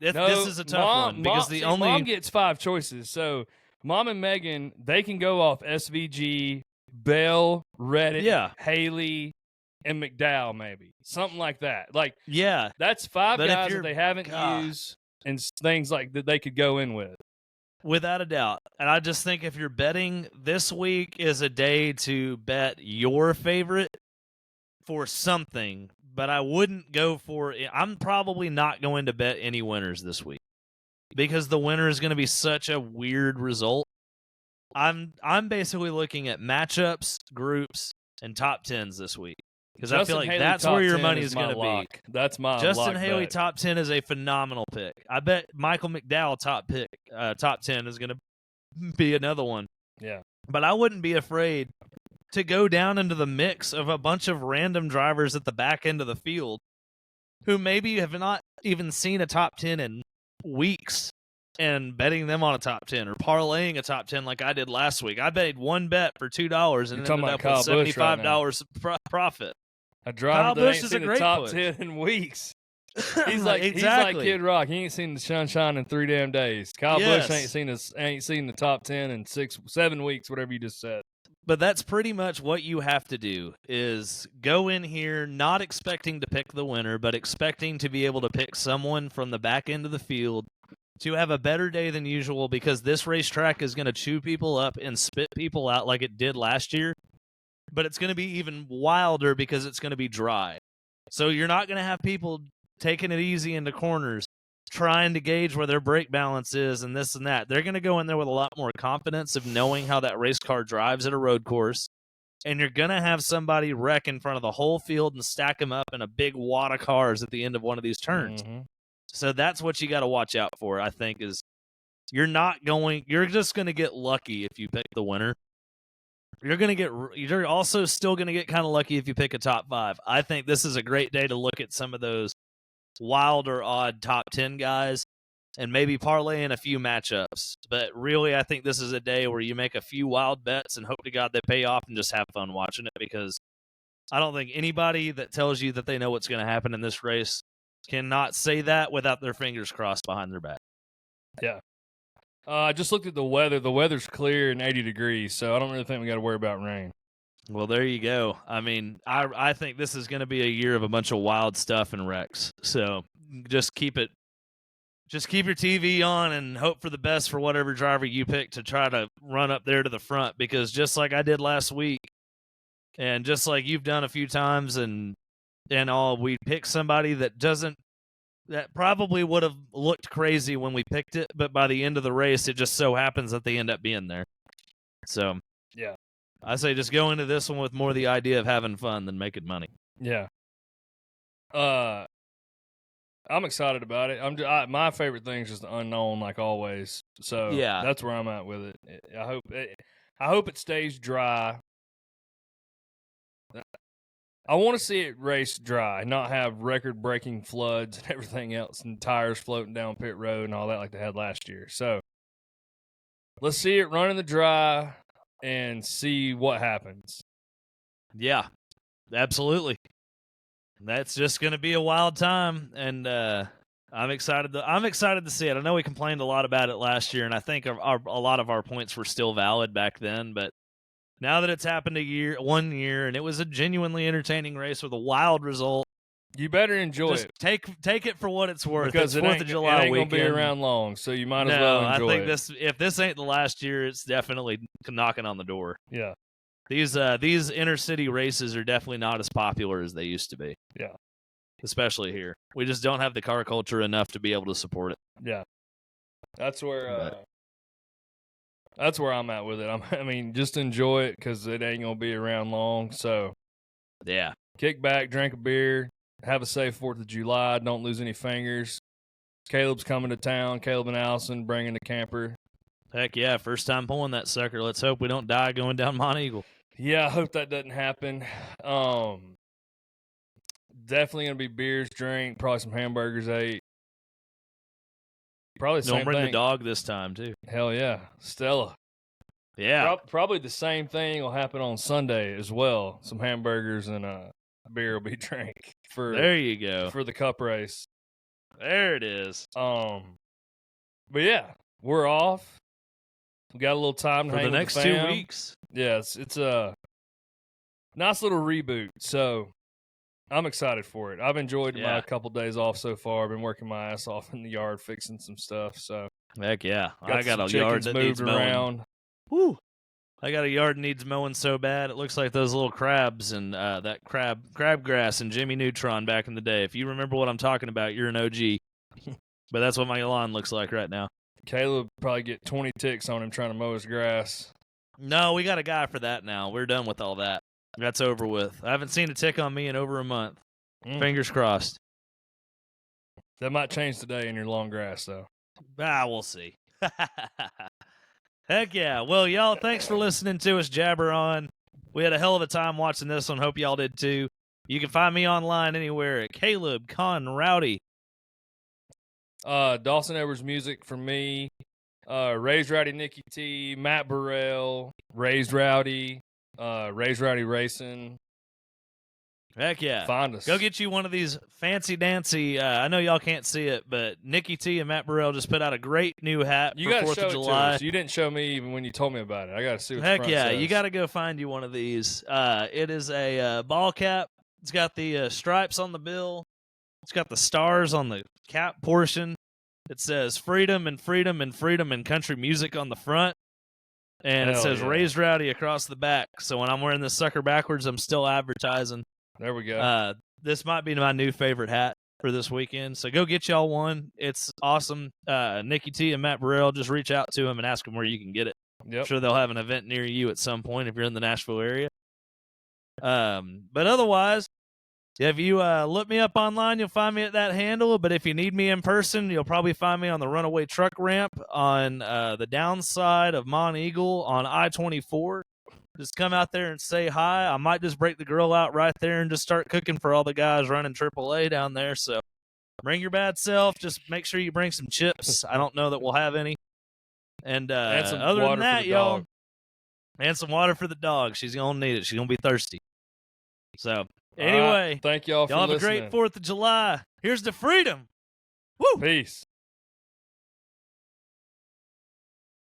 This is a tough one because Mom gets 5 choices. So Mom and Megan, they can go off SVG, Bell, Reddick, Haley, and McDowell, maybe something like that. That's 5 guys that they haven't used and things like that they could go in with. Without a doubt, And I just think if you're betting, this week is a day to bet your favorite for something, but I wouldn't go for it. I'm probably not going to bet any winners this week because the winner is going to be such a weird result. I'm basically looking at matchups, groups, and top tens this week because I feel like Haley that's top where your 10 money is is my going to be. lock. That's my Justin lock Haley bet. top 10 is a phenomenal pick. I bet Michael McDowell top 10 is going to be another one. Yeah. But I wouldn't be afraid to go down into the mix of a bunch of random drivers at the back end of the field who maybe have not even seen a top 10 in weeks and betting them on a top 10 or parlaying a top 10 like I did last week. I made one bet for $2 and ended up with $75 profit. A driver Kyle that Busch ain't is seen a the great top push. 10 in weeks. He's Exactly. like Kid Rock. He ain't seen the sunshine in 3 damn days. Kyle Busch ain't seen the top 10 in 7 weeks, whatever you just said. But that's pretty much what you have to do is go in here not expecting to pick the winner, but expecting to be able to pick someone from the back end of the field to have a better day than usual because this racetrack is going to chew people up and spit people out like it did last year. But it's going to be even wilder because it's going to be dry. So you're not going to have people taking it easy into corners, trying to gauge where their brake balance is and this and that. They're going to go in there with a lot more confidence of knowing how that race car drives at a road course. And you're going to have somebody wreck in front of the whole field and stack them up in a big wad of cars at the end of one of these turns. Mm-hmm. So that's what you got to watch out for, I think, is you're just going to get lucky if you pick the winner. You're also still going to get kind of lucky if you pick a top 5. I think this is a great day to look at some of those wild or odd top 10 guys and maybe parlay in a few matchups. But really, I think this is a day where you make a few wild bets and hope to God they pay off and just have fun watching it because I don't think anybody that tells you that they know what's going to happen in this race cannot say that without their fingers crossed behind their back. Yeah. I just looked at the weather. The weather's clear and 80 degrees, so I don't really think we got to worry about rain. Well, there you go. I mean, I think this is going to be a year of a bunch of wild stuff and wrecks. So just keep your TV on and hope for the best for whatever driver you pick to try to run up there to the front because just like I did last week and just like you've done a few times and all, we pick somebody that probably would have looked crazy when we picked it, but by the end of the race, it just so happens that they end up being there. So, yeah, I say just go into this one with more the idea of having fun than making money. Yeah. I'm excited about it. My favorite thing is just the unknown, like always. So yeah, that's where I'm at with it. I hope it stays dry. I want to see it race dry, not have record-breaking floods and everything else and tires floating down pit road and all that like they had last year. So let's see it run in the dry and see what happens. Yeah, absolutely. That's just going to be a wild time, and I'm excited to see it. I know we complained a lot about it last year, and I think a lot of our points were still valid back then, but now that it's happened 1 year, and it was a genuinely entertaining race with a wild result, you better enjoy it. Take it for what it's worth. Because it's 4th of July it ain't weekend. Gonna be around long, so you might as well enjoy it. I think if this ain't the last year, it's definitely knocking on the door. Yeah. These inner city races are definitely not as popular as they used to be. Yeah. Especially here. We just don't have the car culture enough to be able to support it. Yeah. That's where I'm at with it. I mean, just enjoy it because it ain't going to be around long. So, yeah. Kick back, drink a beer, have a safe 4th of July. Don't lose any fingers. Caleb's coming to town. Caleb and Allison bringing the camper. Heck yeah. First time pulling that sucker. Let's hope we don't die going down Mont Eagle. Yeah, I hope that doesn't happen. Definitely going to be beers drank, probably some hamburgers ate. Probably the same Don't bring thing. the dog this time, too. Hell yeah. Stella. Yeah. Probably the same thing will happen on Sunday as well. Some hamburgers and beer will be drank there you go. For the cup race. There it is. But yeah, we're off. We got a little time to for hang the with next 2 weeks. Yeah, it's a nice little reboot. So I'm excited for it. I've enjoyed my couple days off so far. I've been working my ass off in the yard fixing some stuff. So Heck yeah. I Got got some a yard chickens that moved needs mowing. around. Woo! I got a yard that needs mowing so bad. It looks like those little crabs and that crabgrass and Jimmy Neutron back in the day. If you remember what I'm talking about, you're an OG. But that's what my lawn looks like right now. Caleb probably get 20 ticks on him trying to mow his grass. No, we got a guy for that now. We're done with all that. That's over with. I haven't seen a tick on me in over a month. Fingers crossed. That might change today in your long grass, though. We'll see. Heck yeah. Well, y'all, thanks for listening to us jabber on. We had a hell of a time watching this one. Hope y'all did too. You can find me online anywhere at Caleb Conrady. Dawson Edwards music for me. Raised Rowdy Nikki T, Matt Burrell, Raised Rowdy, Raised Rowdy Racing. Heck yeah. Find us. Go get you one of these fancy dancy. I know y'all can't see it, but Nikki T and Matt Burrell just put out a great new hat You for got to 4th show of it July. to us. You didn't show me even when you told me about it. I got to see what the Heck front yeah, says. you got to go find you one of these. It is a ball cap. It's got the stripes on the bill. It's got the stars on the cap portion. It says freedom and freedom and freedom and country music on the front. And it Hell says yeah. Raised Rowdy across the back. So when I'm wearing this sucker backwards, I'm still advertising. There we go. This might be my new favorite hat for this weekend. So go get y'all one. It's awesome. Nikki T and Matt Burrell, just reach out to them and ask them where you can get it. Yep. I'm sure they'll have an event near you at some point if you're in the Nashville area. But otherwise, if you look me up online, you'll find me at that handle. But if you need me in person, you'll probably find me on the Runaway Truck Ramp on the downside of Mont Eagle on I-24. Just come out there and say hi. I might just break the grill out right there and just start cooking for all the guys running AAA down there. So bring your bad self. Just make sure you bring some chips. I don't know that we'll have any. And some other water than that, for the y'all, dog. and some water for the dog. She's going to need it. She's going to be thirsty. So All anyway, right. Thank y'all for y'all have listening. a great 4th of July. Here's the freedom. Woo! Peace.